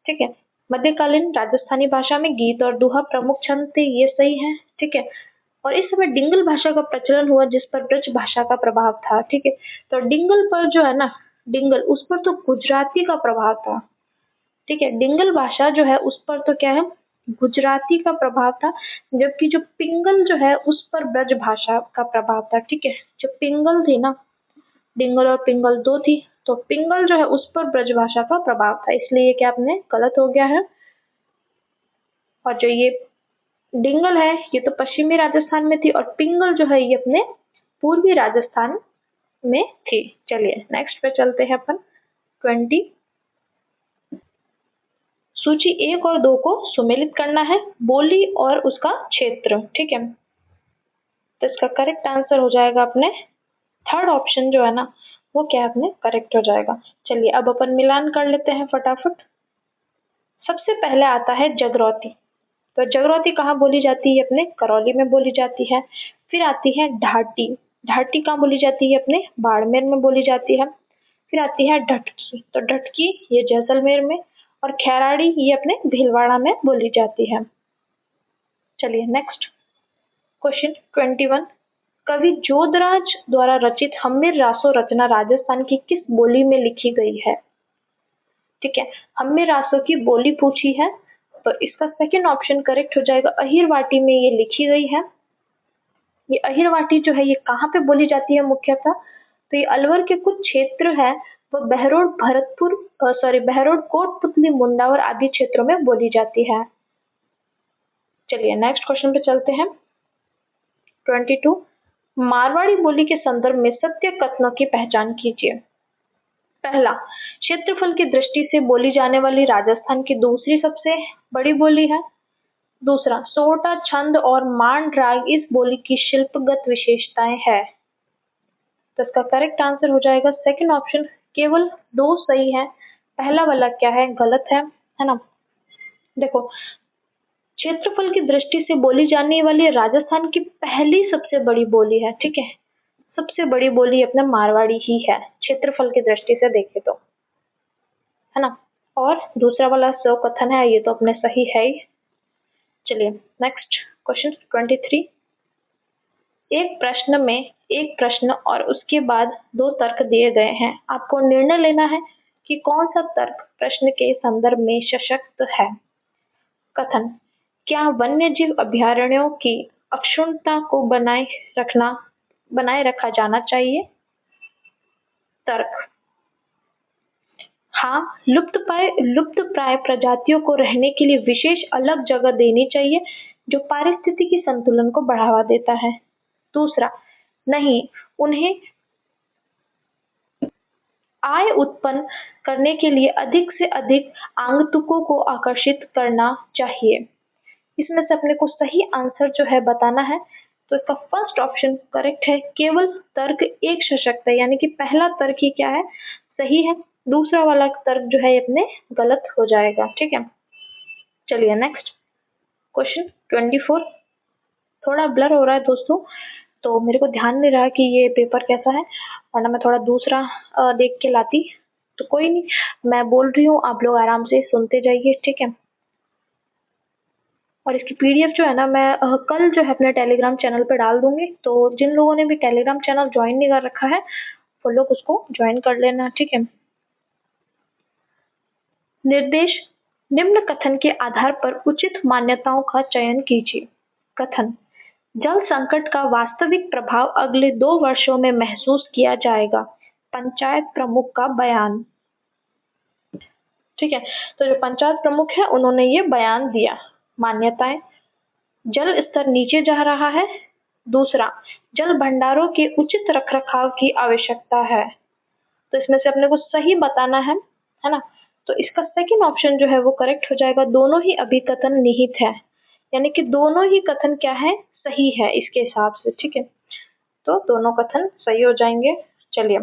ठीक है, मध्यकालीन राजस्थानी भाषा में गीत और दोहा प्रमुख छंद थे, ये सही है। ठीक है, और इस समय डिंगल भाषा का प्रचलन हुआ जिस पर ब्रज भाषा का प्रभाव था। ठीक है, तो डिंगल पर जो है ना, डिंगल उस पर तो गुजराती का प्रभाव था। ठीक है, डिंगल भाषा जो है उस पर तो क्या है, गुजराती का प्रभाव था, जबकि जो पिंगल जो है उस पर ब्रज भाषा का प्रभाव था। ठीक है, जो पिंगल थी ना, डिंगल और पिंगल दो थी, तो पिंगल जो है उस पर ब्रज भाषा का प्रभाव था, इसलिए ये क्या अपने गलत हो गया है। और जो ये डिंगल है ये तो पश्चिमी राजस्थान में थी, और पिंगल जो है ये अपने पूर्वी राजस्थान में थी। चलिए नेक्स्ट पे चलते हैं अपन। 20 सूची 1 और 2 को सुमेलित करना है, बोली और उसका क्षेत्र। ठीक है, तो इसका करेक्ट आंसर हो जाएगा अपने थर्ड ऑप्शन जो है ना, वो क्या है अपने करेक्ट हो जाएगा। चलिए अब अपन मिलान कर लेते हैं फटाफट। सबसे पहले आता है जगरौती, तो जगरौती कहाँ बोली जाती है, अपने करौली में बोली जाती है। फिर आती है ढाटी, ढाटी कहाँ बोली जाती है, अपने बाड़मेर में बोली जाती है। फिर आती है ढटकी, तो ढटकी ये जैसलमेर में, और खैराड़ी ये अपने भीलवाड़ा में बोली जाती है। चलिए नेक्स्ट क्वेश्चन 21 कवि जोधराज द्वारा रचित हम्मीर रासो रचना राजस्थान की किस बोली में लिखी गई है। ठीक है, हम्मीर रासो की बोली पूछी है, तो इसका सेकंड ऑप्शन करेक्ट हो जाएगा। अहिरवाटी में ये लिखी गई है। ये अहिरवाटी जो है ये कहाँ पे बोली जाती है मुख्यतः, तो ये अलवर के कुछ क्षेत्र है वो बहरोड भरतपुर बहरोड कोटपुतली मुंडावर आदि क्षेत्रों में बोली जाती है। चलिए नेक्स्ट क्वेश्चन पे चलते हैं। 22 मारवाड़ी बोली के संदर्भ में सत्य कथनों की पहचान कीजिए। पहला, क्षेत्रफल की दृष्टि से बोली जाने वाली राजस्थान की दूसरी सबसे बड़ी बोली है। दूसरा, सोहटा छंद और मांड राग इस बोली की शिल्पगत विशेषताएं है। तो इसका करेक्ट आंसर हो जाएगा सेकंड ऑप्शन। केवल दो सही है, पहला वाला क्या है, गलत है ना। देखो, क्षेत्रफल की दृष्टि से बोली जाने वाली राजस्थान की पहली सबसे बड़ी बोली है, ठीक है। सबसे बड़ी बोली अपना मारवाड़ी ही है क्षेत्रफल की दृष्टि से देखे तो, है ना। और दूसरा वाला सो कथन है, ये तो अपने सही है ही। चलिए नेक्स्ट क्वेश्चन 23। एक प्रश्न में एक प्रश्न और उसके बाद दो तर्क दिए गए हैं। आपको निर्णय लेना है कि कौन सा तर्क प्रश्न के संदर्भ में सशक्त है। कथन, क्या वन्य जीव अभयारण्यों की अक्षुण्णता को बनाए रखा जाना चाहिए। तर्क, हाँ, लुप्त प्राय प्रजातियों को रहने के लिए विशेष अलग जगह देनी चाहिए जो पारिस्थितिकी संतुलन को बढ़ावा देता है। दूसरा, नहीं, उन्हें आय उत्पन्न करने के लिए अधिक से अधिक आगंतुकों को आकर्षित करना चाहिए। इसमें से अपने को सही आंसर जो है बताना है। तो इसका फर्स्ट ऑप्शन करेक्ट है, केवल तर्क एक सशक्त है, यानी कि पहला तर्क ही क्या है, सही है। दूसरा वाला तर्क जो है अपने गलत हो जाएगा, ठीक है। चलिए नेक्स्ट क्वेश्चन 24। थोड़ा ब्लर हो रहा है दोस्तों, तो मेरे को ध्यान नहीं रहा कि ये पेपर कैसा है, वरना मैं थोड़ा दूसरा देख के लाती। तो कोई नहीं, मैं बोल रही हूँ, आप लोग आराम से सुनते जाइए, ठीक है। और इसकी पीडीएफ जो है ना, मैं कल जो है अपने टेलीग्राम चैनल पे डाल दूंगी। तो जिन लोगों ने भी टेलीग्राम चैनल ज्वाइन नहीं कर रखा है, वो लोग उसको ज्वाइन कर लेना, ठीक है। निर्देश, निम्न कथन के आधार पर उचित मान्यताओं का चयन कीजिए। कथन, जल संकट का वास्तविक प्रभाव अगले 2 वर्षों में महसूस किया जाएगा। पंचायत प्रमुख का बयान, ठीक है। तो जो पंचायत प्रमुख है उन्होंने ये बयान दिया। मान्यताएं, जल स्तर नीचे जा रहा है। दूसरा, जल भंडारों के उचित रखरखाव की आवश्यकता है। तो इसमें से अपने को सही बताना है ना। तो इसका सेकंड ऑप्शन जो है वो करेक्ट हो जाएगा। दोनों ही अभिकथन निहित है, यानी कि दोनों ही कथन क्या है, सही है इसके हिसाब से, ठीक है। तो दोनों कथन सही हो जाएंगे। चलिए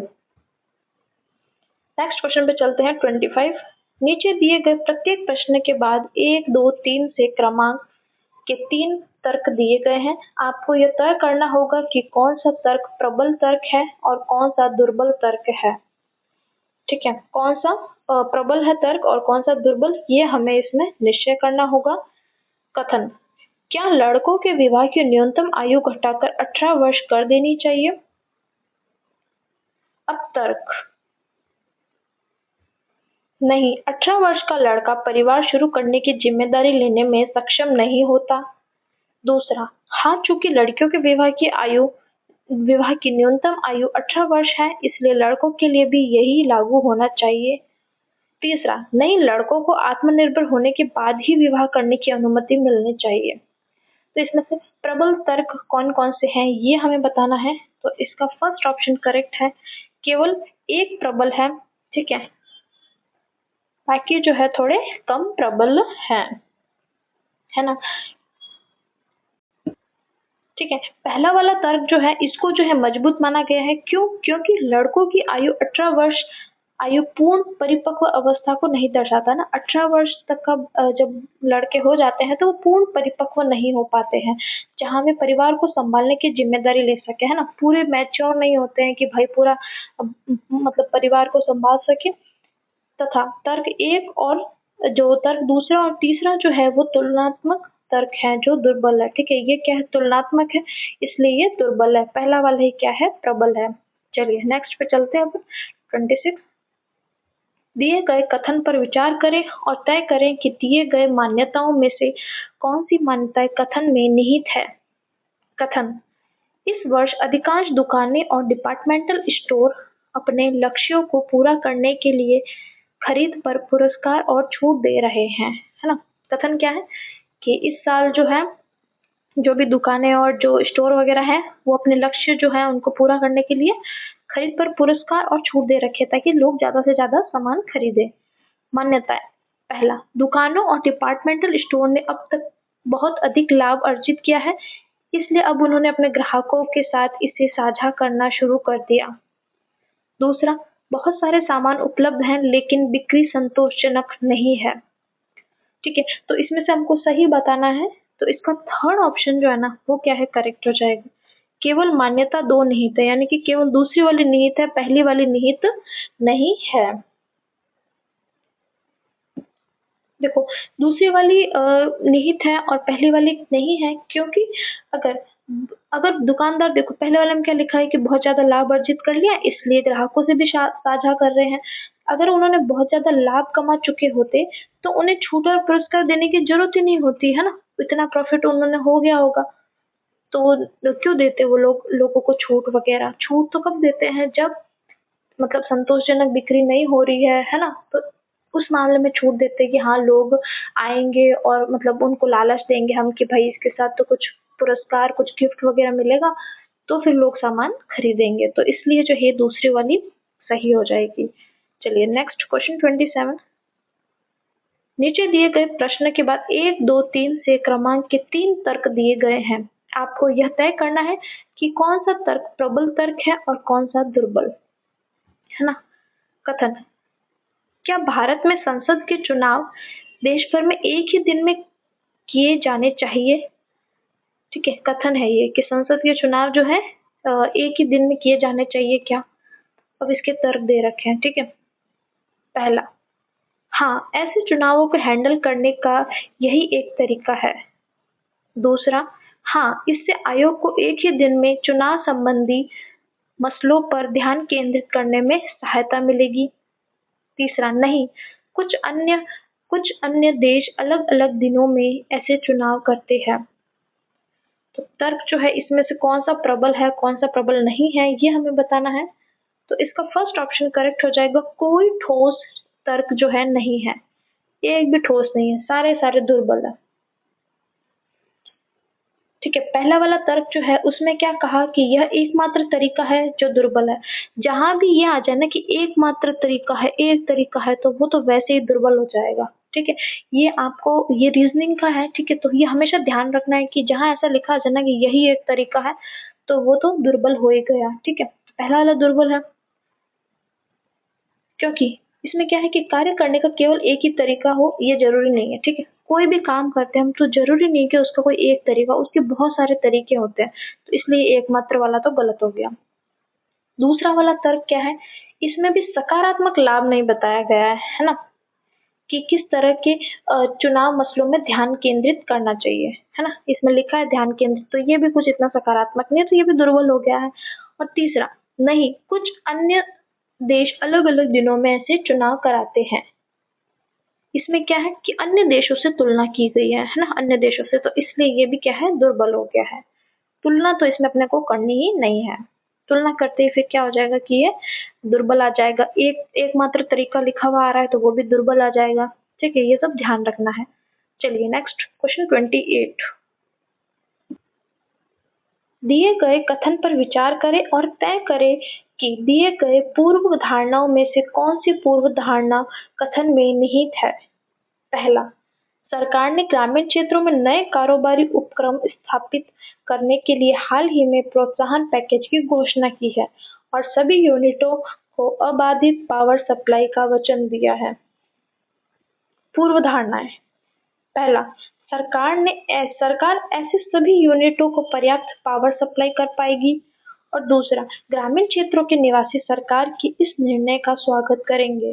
नेक्स्ट क्वेश्चन पे चलते हैं 25। नीचे दिए गए प्रत्येक प्रश्न के बाद 1, 2, 3 से क्रमांक के 3 तर्क दिए गए हैं। आपको यह तय करना होगा कि कौन सा तर्क प्रबल तर्क है और कौन सा दुर्बल तर्क है, ठीक है। कौन सा प्रबल है तर्क और कौन सा दुर्बल, ये हमें इसमें निश्चय करना होगा। कथन, क्या लड़कों के विवाह की न्यूनतम आयु घटाकर 18 वर्ष कर देनी चाहिए। अब तर्क, नहीं, 18 वर्ष का लड़का परिवार शुरू करने की जिम्मेदारी लेने में सक्षम नहीं होता। दूसरा, हाँ, चूंकि लड़कियों के विवाह की न्यूनतम आयु 18 वर्ष है, इसलिए लड़कों के लिए भी यही लागू होना चाहिए। तीसरा, नहीं, लड़कों को आत्मनिर्भर होने के बाद ही विवाह करने की अनुमति मिलनी चाहिए। तो इसमें से प्रबल तर्क कौन कौन से हैं ये हमें बताना है। तो इसका फर्स्ट ऑप्शन करेक्ट है, केवल एक प्रबल है, ठीक है। बाकी जो है थोड़े कम प्रबल हैं, है ना। ठीक है, पहला वाला तर्क जो है इसको जो है मजबूत माना गया है। क्यों? क्योंकि लड़कों की आयु 18 वर्ष आयु पूर्ण परिपक्व अवस्था को नहीं दर्शाता ना। 18 वर्ष तक का जब लड़के हो जाते हैं तो वो पूर्ण परिपक्व नहीं हो पाते हैं, जहाँ वे परिवार को संभालने की जिम्मेदारी ले सके, है ना। पूरे मैच्योर नहीं होते हैं कि भाई पूरा मतलब परिवार को संभाल सके। तथा तर्क एक और जो तर्क दूसरा और तीसरा जो है वो तुलनात्मक तर्क है जो दुर्बल है, ठीक है। ये क्या है, तुलनात्मक है, इसलिए ये दुर्बल है। पहला वाला ही क्या है, प्रबल है। चलिए नेक्स्ट पे चलते हैं। अब 26, दिए गए कथन पर विचार करें और तय करें कि दिए गए मान्यताओं में से कौन सी मान्यताएं कथन में निहित है। कथन, इस वर्ष अधिकांश दुकानें और डिपार्टमेंटल स्टोर अपने लक्ष्यों को पूरा करने के लिए खरीद पर पुरस्कार और छूट दे रहे हैं, है ना। कथन क्या है कि इस साल जो है जो भी दुकानें और जो स्टोर वगैरह हैं वो अपने लक्ष्य जो है उनको पूरा करने के लिए खरीद पर पुरस्कार और छूट दे रखे ताकि लोग ज्यादा से ज्यादा सामान खरीदें। मान्यताएं। पहला, दुकानों और डिपार्टमेंटल स्टोर ने अब तक बहुत अधिक लाभ अर्जित किया है, इसलिए अब उन्होंने अपने ग्राहकों के साथ इसे साझा करना शुरू कर दिया। दूसरा, बहुत सारे सामान उपलब्ध हैं लेकिन बिक्री संतोषजनक नहीं है। ठीक है, तो इसमें से हमको सही बताना है, तो इसका थर्ड ऑप्शन जो है ना वो क्या है, करेक्ट हो जाएगा। केवल मान्यता दो निहित है, यानी कि केवल दूसरी वाली निहित है, पहली वाली निहित नहीं है। देखो, दूसरी वाली निहित है और पहली वाली नहीं है, क्योंकि अगर अगर दुकानदार, देखो पहले वाले में क्या लिखा है कि बहुत ज्यादा लाभ अर्जित कर लिया इसलिए ग्राहकों से भी साझा कर रहे हैं। अगर उन्होंने बहुत ज्यादा लाभ कमा चुके होते तो उन्हें छूट और पुरस्कार देने की जरूरत ही नहीं होती है ना, इतना प्रॉफिट उन्होंने हो गया होगा। तो क्यों देते वो लोगों को छूट वगैरह? छूट तो कब देते हैं, जब मतलब संतोषजनक बिक्री नहीं हो रही है ना, तो उस मामले में छूट देते हैं कि हाँ लोग आएंगे और मतलब उनको लालच देंगे हम कि भाई इसके साथ तो कुछ पुरस्कार, कुछ गिफ्ट वगैरह मिलेगा, तो फिर लोग सामान खरीदेंगे। तो इसलिए जो है दूसरी वाली सही हो जाएगी। चलिए नेक्स्ट क्वेश्चन 27। नीचे दिए गए प्रश्न के बाद 1, 2, 3 से क्रमांक के 3 तर्क दिए गए हैं। आपको यह तय करना है कि कौन सा तर्क प्रबल तर्क है और कौन सा दुर्बल है ना। कथन, क्या भारत में संसद के चुनाव देश भर में एक ही दिन में किए जाने चाहिए? ठीक है, कथन है ये कि संसद के चुनाव जो है एक ही दिन में किए जाने चाहिए क्या? अब इसके तर्क दे रखे हैं। ठीक है, पहला, हाँ ऐसे चुनावों को हैंडल करने का यही एक तरीका है। दूसरा, हाँ इससे आयोग को एक ही दिन में चुनाव संबंधी मसलों पर ध्यान केंद्रित करने में सहायता मिलेगी। तीसरा, नहीं कुछ अन्य देश अलग अलग दिनों में ऐसे चुनाव करते हैं। तो तर्क जो है इसमें से कौन सा प्रबल है कौन सा प्रबल नहीं है ये हमें बताना है। तो इसका फर्स्ट ऑप्शन करेक्ट हो जाएगा, कोई ठोस तर्क जो है नहीं है, एक भी ठोस नहीं है, सारे सारे दुर्बल है। ठीक है, पहला वाला तर्क जो है उसमें क्या कहा कि यह एकमात्र तरीका है जो दुर्बल है। जहां भी ये आ जाए ना कि एकमात्र तरीका है, एक तरीका है, तो वो तो वैसे ही दुर्बल हो जाएगा। ठीक है, ये आपको ये रीजनिंग का है। ठीक है, तो ये हमेशा ध्यान रखना है कि जहां ऐसा लिखा आ जाए ना कि यही एक तरीका है तो वो तो दुर्बल हो ही गया। ठीक है, पहला वाला दुर्बल है क्योंकि इसमें क्या है कि कार्य करने का केवल एक ही तरीका हो ये जरूरी नहीं है। ठीक है, कोई भी काम करते हैं हम तो जरूरी नहीं कि उसका कोई एक तरीका, उसके बहुत सारे तरीके होते हैं, तो इसलिए एकमात्र वाला तो गलत हो गया। दूसरा वाला तर्क क्या है, इसमें भी सकारात्मक लाभ नहीं बताया गया है ना, कि किस तरह के चुनाव मसलों में ध्यान केंद्रित करना चाहिए है ना, इसमें लिखा है ध्यान केंद्रित, तो ये भी कुछ इतना सकारात्मक नहीं है, तो ये भी दुर्बल हो गया है। और तीसरा, नहीं कुछ अन्य देश अलग अलग दिनों में ऐसे चुनाव कराते हैं, इसमें क्या है कि अन्य देशों से तुलना की गई है ना, अन्य देशों से, तो इसलिए ये भी क्या है, दुर्बल हो गया है। तुलना तो इसमें अपने को करनी ही नहीं है, तुलना करते ही फिर क्या हो जाएगा कि ये दुर्बल आ जाएगा। एकमात्र तरीका लिखा हुआ आ रहा है तो वो भी दुर्बल आ जाएगा। ठीक है, ये सब ध्यान रखना है। चलिए नेक्स्ट क्वेश्चन 28। दिए गए कथन पर विचार करें और तय करें कि दिए गए पूर्व धारणाओं में से कौन सी पूर्व धारणा कथन में निहित है। पहला, सरकार ने ग्रामीण क्षेत्रों में नए कारोबारी उपक्रम स्थापित करने के लिए हाल ही में प्रोत्साहन पैकेज की घोषणा की है और सभी यूनिटों को अबाधित पावर सप्लाई का वचन दिया है। पूर्व धारणाएं। पहला, सरकार ऐसे सभी यूनिटों को पर्याप्त पावर सप्लाई कर पाएगी। और दूसरा, ग्रामीण क्षेत्रों के निवासी सरकार की इस निर्णय का स्वागत करेंगे।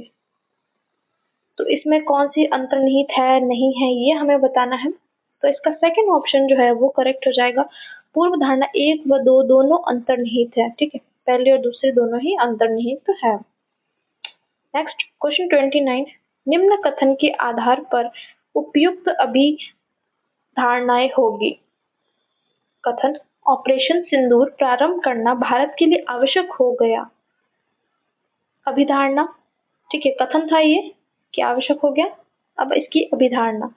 तो इसमें कौन सी अंतर्निहित है नहीं है ये हमें बताना है। तो इसका सेकंड ऑप्शन जो है वो करेक्ट हो जाएगा, पूर्व धारणा 1 व 2 दोनों अंतर्निहित है। ठीक है, पहले और दूसरे दोनों ही अंतर्निहित है। Next question 29। निम्न कथन के आधार पर उपयुक्त अभिधारणाएं होगी। कथन, ऑपरेशन सिंदूर प्रारंभ करना भारत के लिए आवश्यक हो गया। अभिधारणा, ठीक है, कथन था ये कि आवश्यक हो गया, अब इसकी अभिधारणा।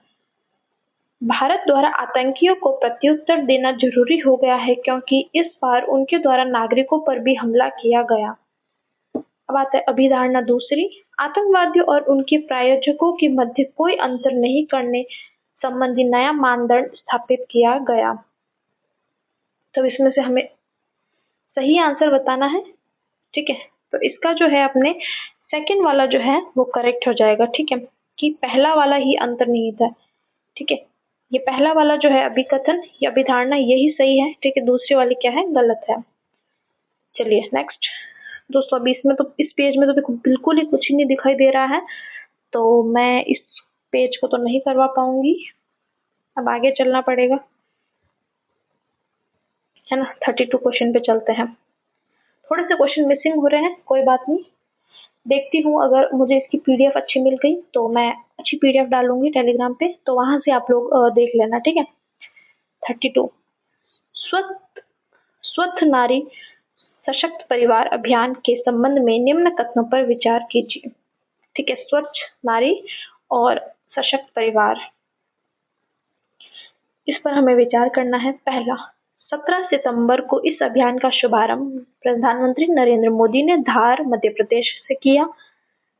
भारत द्वारा आतंकियों को प्रत्युत्तर देना जरूरी हो गया है क्योंकि इस बार उनके द्वारा नागरिकों पर भी हमला किया गया। अब आता है अभिधारणा दूसरी, आतंकवादियों और उनके प्रायोजकों के मध्य कोई अंतर नहीं करने संबंधी नया मानदंड स्थापित किया गया। तो इसमें से हमें सही आंसर बताना है, ठीक है। तो इसका जो है अपने सेकंड वाला जो है वो करेक्ट हो जाएगा, ठीक है, कि पहला वाला ही अंतर नहीं था, ठीक है। ये पहला वाला जो है अभिकथन या अभिधारणा यही सही है, ठीक है, दूसरी वाली क्या है गलत है। चलिए नेक्स्ट दोस्तों, अभी इसमें तो इस पेज में तो देखो बिल्कुल ही कुछ ही नहीं दिखाई दे रहा है, तो मैं इस पेज को तो नहीं करवा पाऊंगी, अब आगे चलना पड़ेगा, है ना। 32 क्वेश्चन पे चलते हैं। थोड़े से क्वेश्चन मिसिंग हो रहे हैं, कोई बात नहीं, देखती हूँ अगर मुझे इसकी पीडीएफ अच्छी मिल गई तो मैं अच्छी पीडीएफ डालूंगी टेलीग्राम पे, तो वहां से आप लोग देख लेना, ठीक है। 32 स्वस्थ स्वस्थ नारी सशक्त परिवार अभियान के संबंध में निम्न कथनों पर विचार कीजिए, ठीक है। स्वच्छ नारी और सशक्त परिवार, इस पर हमें विचार करना है। पहला, 17 सितंबर को इस अभियान का शुभारंभ प्रधानमंत्री नरेंद्र मोदी ने धार मध्य प्रदेश से किया।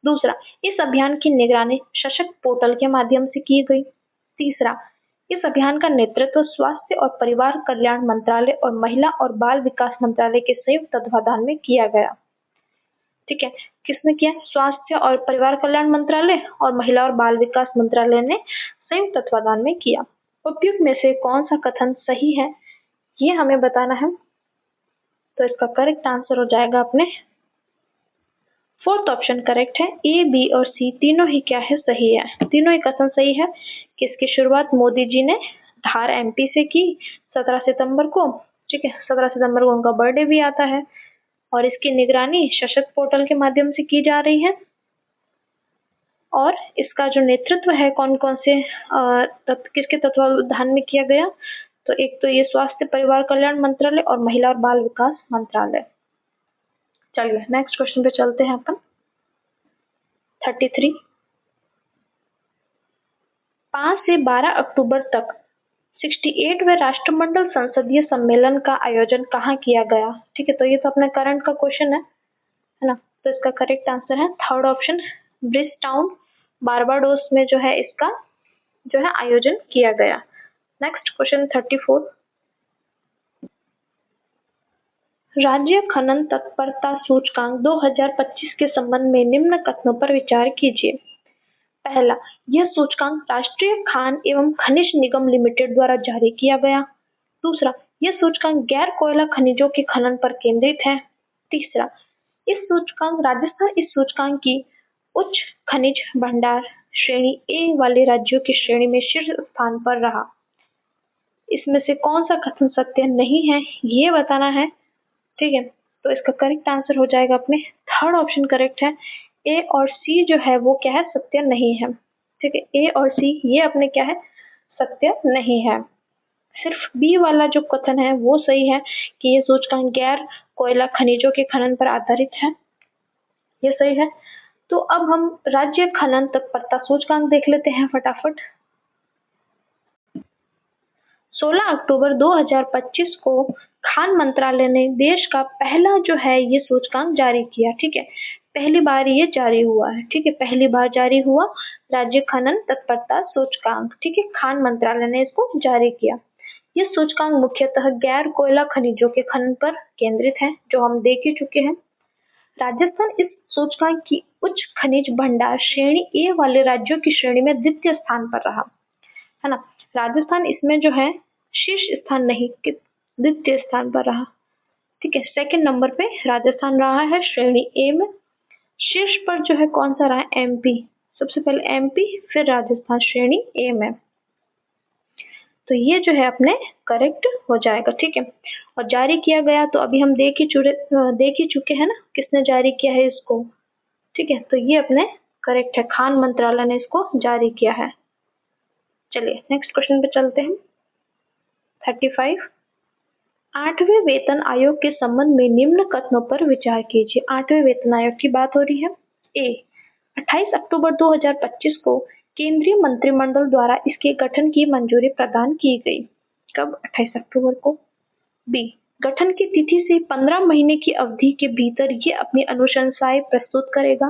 दूसरा, इस अभियान की निगरानी सशक्त पोर्टल के माध्यम से की गई। तीसरा, इस अभियान का नेतृत्व स्वास्थ्य और परिवार कल्याण मंत्रालय और महिला और बाल विकास मंत्रालय के संयुक्त तत्वाधान में किया गया, ठीक है। किसने किया? स्वास्थ्य और परिवार कल्याण मंत्रालय और महिला और बाल विकास मंत्रालय ने संयुक्त तत्वाधान में किया। उपयुक्त में से कौन सा कथन सही है ये हमें बताना है, तो इसका करेक्ट आंसर हो जाएगा अपने फोर्थ ऑप्शन करेक्ट है। ए, बी और सी तीनों ही क्या है सही है, तीनों ही कथन सही है कि इसकी शुरुआत मोदी जी ने धार एमपी से की 17 सितंबर को, ठीक है। 17 सितंबर को उनका बर्थडे भी आता है और इसकी निगरानी सशक्त पोर्टल के माध्यम से की जा रही है। और इसका जो नेतृत्व है कौन कौन से किसके तत्वाधान में किया गया, तो एक तो ये स्वास्थ्य परिवार कल्याण मंत्रालय और महिला और बाल विकास मंत्रालय। चलिए नेक्स्ट क्वेश्चन पे चलते हैं अपन। 33 5 से 12 अक्टूबर तक 68वें राष्ट्रमंडल संसदीय सम्मेलन का आयोजन कहाँ किया गया, ठीक है। तो ये तो अपने करंट का क्वेश्चन है ना। तो इसका करेक्ट आंसर है third option, bridge town Barbados में जो है इसका जो है आयोजन किया गया। नेक्स्ट क्वेश्चन 34, राज्य खनन तत्परता सूचकांक 2025 के संबंध में निम्न कथनों पर विचार कीजिए। पहला, यह सूचकांक राष्ट्रीय खान एवं खनिज निगम लिमिटेड द्वारा जारी किया गया। दूसरा, यह सूचकांक गैर कोयला खनिजों के खनन पर केंद्रित है। तीसरा, इस सूचकांक की उच्च खनिज भंडार श्रेणी ए वाले राज्यों की श्रेणी में शीर्ष स्थान पर रहा। इसमें से कौन सा कथन सत्य नहीं है ये बताना है, ठीक है। तो इसका करेक्ट आंसर हो जाएगा अपने थर्ड ऑप्शन करेक्ट है। ए और सी जो है वो क्या है सत्य नहीं है, ठीक है। ए और सी ये अपने क्या है सत्य नहीं है। सिर्फ बी वाला जो कथन है वो सही है कि ये सूचकांक गैर कोयला खनिजों के खनन पर आधारित है, ये सही है। तो अब हम राज्य खनन तत्परता सूचकांक देख लेते हैं फटाफट। 16 अक्टूबर 2025 को खान मंत्रालय ने देश का पहला जो है ये सूचकांक जारी किया, ठीक है। पहली बार ये जारी हुआ है, ठीक है, पहली बार जारी हुआ राज्य खनन तत्परता सूचकांक, ठीक है। खान मंत्रालय ने इसको जारी किया। ये सूचकांक मुख्यतः गैर कोयला खनिजों के खनन पर केंद्रित है, जो हम देख ही चुके हैं। राजस्थान इस सूचकांक की उच्च खनिज भंडार श्रेणी ए वाले राज्यों की श्रेणी में द्वितीय स्थान पर रहा, है ना। राजस्थान इसमें जो है शीर्ष स्थान नहीं कि द्वितीय स्थान पर रहा, ठीक है। सेकंड नंबर पे राजस्थान रहा है श्रेणी ए में। शीर्ष पर जो है कौन सा रहा है एमपी, सबसे पहले एमपी फिर राजस्थान श्रेणी ए में। तो ये जो है अपने करेक्ट हो जाएगा, ठीक है। और जारी किया गया तो अभी हम देख ही चुके हैं ना किसने जारी किया है इसको, ठीक है। तो ये अपने करेक्ट है, खान मंत्रालय ने इसको जारी किया है। चलिए नेक्स्ट क्वेश्चन पे चलते हैं। 35 8वें वेतन आयोग के संबंध में निम्न कथनों पर विचार कीजिए। 8वें वेतन आयोग की बात हो रही है। ए, 28 अक्टूबर 2025 को केंद्रीय मंत्रिमंडल द्वारा इसके गठन की मंजूरी प्रदान की गई। कब? 28 अक्टूबर को। बी, गठन की तिथि से 15 महीने की अवधि के भीतर ये अपनी अनुशंसाएं प्रस्तुत करेगा।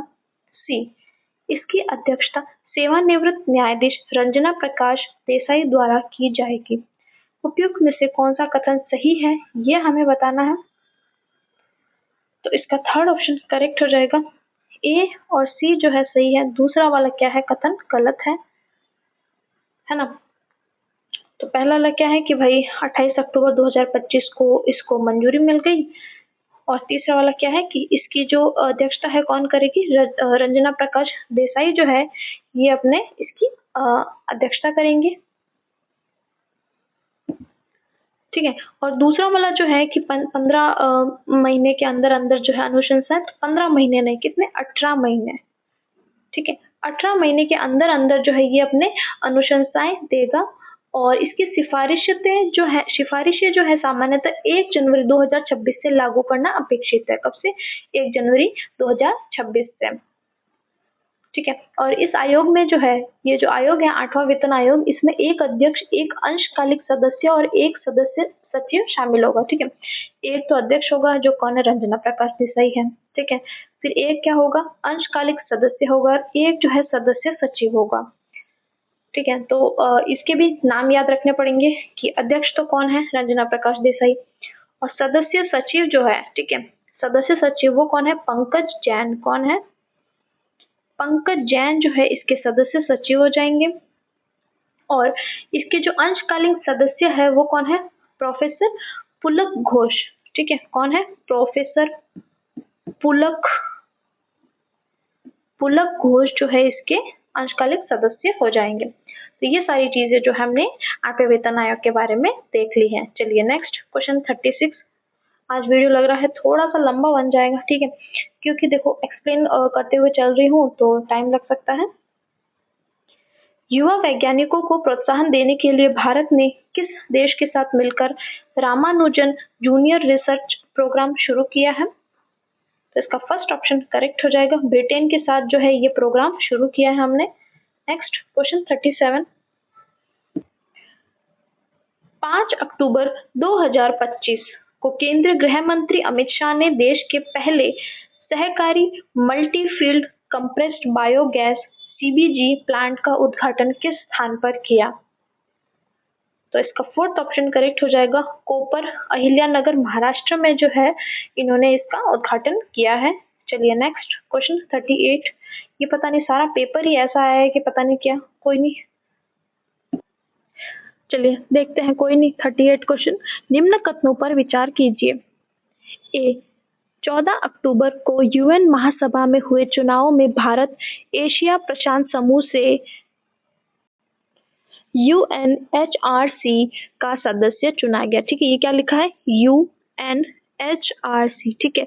सी, इसकी अध्यक्षता सेवानिवृत्त न्यायाधीश रंजना प्रकाश देसाई द्वारा की जाएगी। उपयुक्त में से कौन सा कथन सही है, ये हमें बताना है। तो इसका थर्ड ऑप्शन करेक्ट हो जाएगा। ए और सी जो है सही है, दूसरा वाला क्या है कथन गलत है ना। तो पहला वाला क्या है कि भाई 28 अक्टूबर 2025 को इसको मंजूरी मिल गई, और तीसरा वाला क्या है कि इसकी जो अध्यक्षता है कौन करेगी, रंजना प्रकाश देसाई जो है ये अपने इसकी अध्यक्षता करेंगे। ठीक है, और दूसरा वाला जो है कि 15 महीने के अंदर अंदर जो है अनुशंसा, 15 महीने नहीं, कितने, 18 महीने। ठीक है, 18 महीने के अंदर अंदर जो है ये अपने अनुशंसाएं देगा, और इसकी सिफारिशें जो है सामान्यतः 1 जनवरी 2026 से लागू करना अपेक्षित है। कब से? 1 जनवरी 2026 से। ठीक है, और इस आयोग में जो है, ये जो आयोग है 8वां वेतन आयोग, इसमें एक अध्यक्ष, एक अंशकालिक सदस्य और एक सदस्य सचिव शामिल होगा। ठीक है, एक तो अध्यक्ष होगा जो कौन है, रंजना प्रकाश देसाई है। ठीक है, फिर एक क्या होगा, अंशकालिक सदस्य होगा, और एक जो है सदस्य सचिव होगा। ठीक है, तो इसके भी नाम याद रखने पड़ेंगे कि अध्यक्ष तो कौन है, रंजना प्रकाश देसाई, और सदस्य सचिव जो है, ठीक है, सदस्य सचिव वो कौन है, पंकज जैन। कौन है? पंकज जैन जो है इसके सदस्य सचिव हो जाएंगे। और इसके जो अंशकालीन सदस्य है वो कौन है, प्रोफेसर पुलक घोष। ठीक है, कौन है, प्रोफेसर पुलक घोष जो है इसके अंशकालिक सदस्य हो जाएंगे। तो ये सारी चीजें जो हमने 8वें वेतन आयोग के बारे में देख ली हैं। चलिए नेक्स्ट क्वेश्चन 36। आज वीडियो लग रहा है थोड़ा सा लंबा बन जाएगा, ठीक है, क्योंकि देखो एक्सप्लेन करते हुए चल रही हूँ तो टाइम लग सकता है। युवा वैज्ञानिकों को प्रोत्साहन देने के लिए भारत ने किस देश के साथ मिलकर रामानुजन जूनियर रिसर्च प्रोग्राम शुरू किया है? तो इसका फर्स्ट ऑप्शन करेक्ट हो जाएगा, ब्रिटेन के साथ जो है ये प्रोग्राम शुरू किया है हमने। Next question 37। 5 अक्टूबर 2025 को केंद्रीय गृह मंत्री अमित शाह ने देश के पहले सहकारी multi field compressed biogas CBG plant का उद्घाटन किस स्थान पर किया? तो इसका फोर्थ ऑप्शन करेक्ट हो जाएगा, कोपर अहिल्यानगर महाराष्ट्र में जो है इन्होंने इसका उद्घाटन किया है। चलिए नेक्स्ट क्वेश्चन 38। ये पता नहीं सारा पेपर ही ऐसा आया है कि पता नहीं क्या, कोई नहीं, चलिए देखते हैं, कोई नहीं। 38 क्वेश्चन, निम्न कथनों पर विचार कीजिए। ए, 14 अक्टूबर को यूएन महासभा में हुए चुनाव में भारत एशिया प्रशांत समूह से यूएनएचआरसी का सदस्य चुना गया। ठीक है, ये क्या लिखा है, यूएनएचआरसी। ठीक है,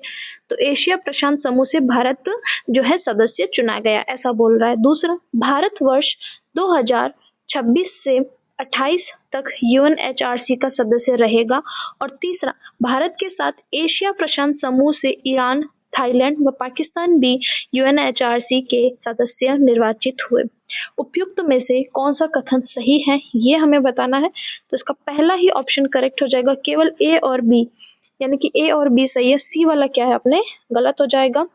तो एशिया प्रशांत समूह से भारत जो है सदस्य चुना गया, ऐसा बोल रहा है। दूसरा, भारत वर्ष 2026 से 28 तक यूएनएचआरसी का सदस्य रहेगा। और तीसरा, भारत के साथ एशिया प्रशांत समूह से ईरान, थाईलैंड व पाकिस्तान भी यूएनएचआरसी के सदस्य निर्वाचित हुए। उपयुक्त में से कौन सा कथन सही है, ये हमें बताना है। तो इसका पहला ही ऑप्शन करेक्ट हो जाएगा, केवल ए और बी, यानी कि ए और बी सही है, सी वाला क्या है अपने गलत हो जाएगा।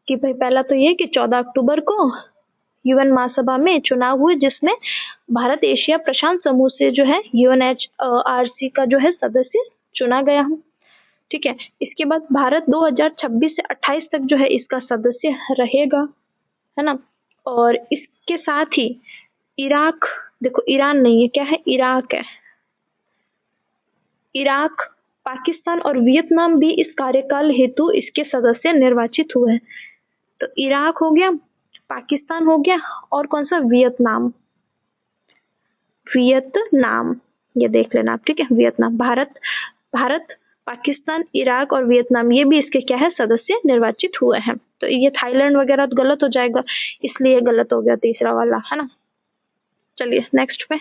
कि भाई पहला तो ये कि 14 अक्टूबर को यूएन महासभा में चुनाव हुए जिसमें भारत एशिया प्रशांत समूह से जो है यूएनएचआरसी का जो है सदस्य चुना गया है। ठीक है, इसके बाद भारत 2026 से 28 तक जो है इसका सदस्य रहेगा, है ना। और इसके साथ ही इराक, देखो ईरान नहीं है, क्या है, इराक है। इराक, पाकिस्तान और वियतनाम भी इस कार्यकाल हेतु इसके सदस्य निर्वाचित हुए हैं। तो इराक हो गया, पाकिस्तान हो गया, और कौन सा, वियतनाम। ये देख लेना आप, ठीक है, वियतनाम। भारत, पाकिस्तान, इराक और वियतनाम ये भी इसके क्या है, सदस्य निर्वाचित हुए हैं। तो ये थाईलैंड वगैरह तो गलत हो जाएगा, इसलिए गलत हो गया तीसरा वाला, है ना। चलिए नेक्स्ट पे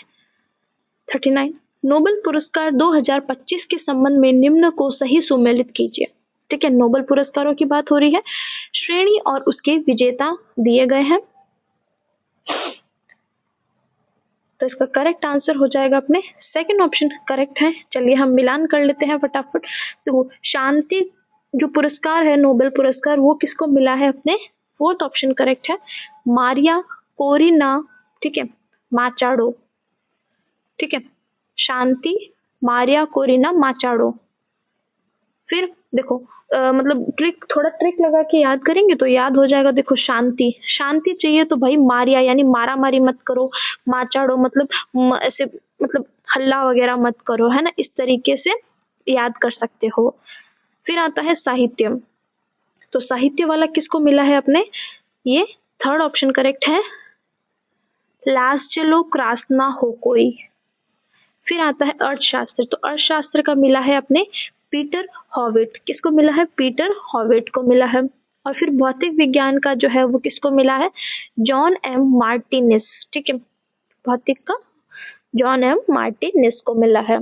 39। नोबेल पुरस्कार 2025 के संबंध में निम्न को सही सुमेलित कीजिए। ठीक है, नोबेल पुरस्कारों की बात हो रही है, श्रेणी और उसके विजेता दिए गए हैं। तो इसका करेक्ट आंसर हो जाएगा अपने सेकंड ऑप्शन करेक्ट है। चलिए हम मिलान कर लेते हैं फटाफट। तो शांति जो पुरस्कार है, नोबेल पुरस्कार, वो किसको मिला है? अपने फोर्थ ऑप्शन करेक्ट है, मारिया कोरिना, ठीक है, माचाडो, ठीक है, शांति मारिया कोरिना माचाडो। फिर देखो मतलब थोड़ा ट्रिक लगा के याद करेंगे तो याद हो जाएगा। देखो शांति, शांति चाहिए तो भाई मारिया यानी मारा मारी मत करो, माचाडो मतलब ऐसे मतलब हल्ला वगैरह मत करो, है ना, इस तरीके से याद कर सकते हो। फिर आता है साहित्य, तो साहित्य वाला किसको मिला है अपने? ये थर्ड ऑप्शन करेक्ट है, लास्चलो क्रासना हो कोई। फिर आता है अर्थशास्त्र, तो अर्थशास्त्र का मिला है अपने पीटर हॉविट। किसको मिला है? पीटर हॉविट को मिला है। और फिर भौतिक विज्ञान का जो है वो किसको मिला है? जॉन एम मार्टिनेस, ठीक है, भौतिक का जॉन एम मार्टिनेस को मिला है।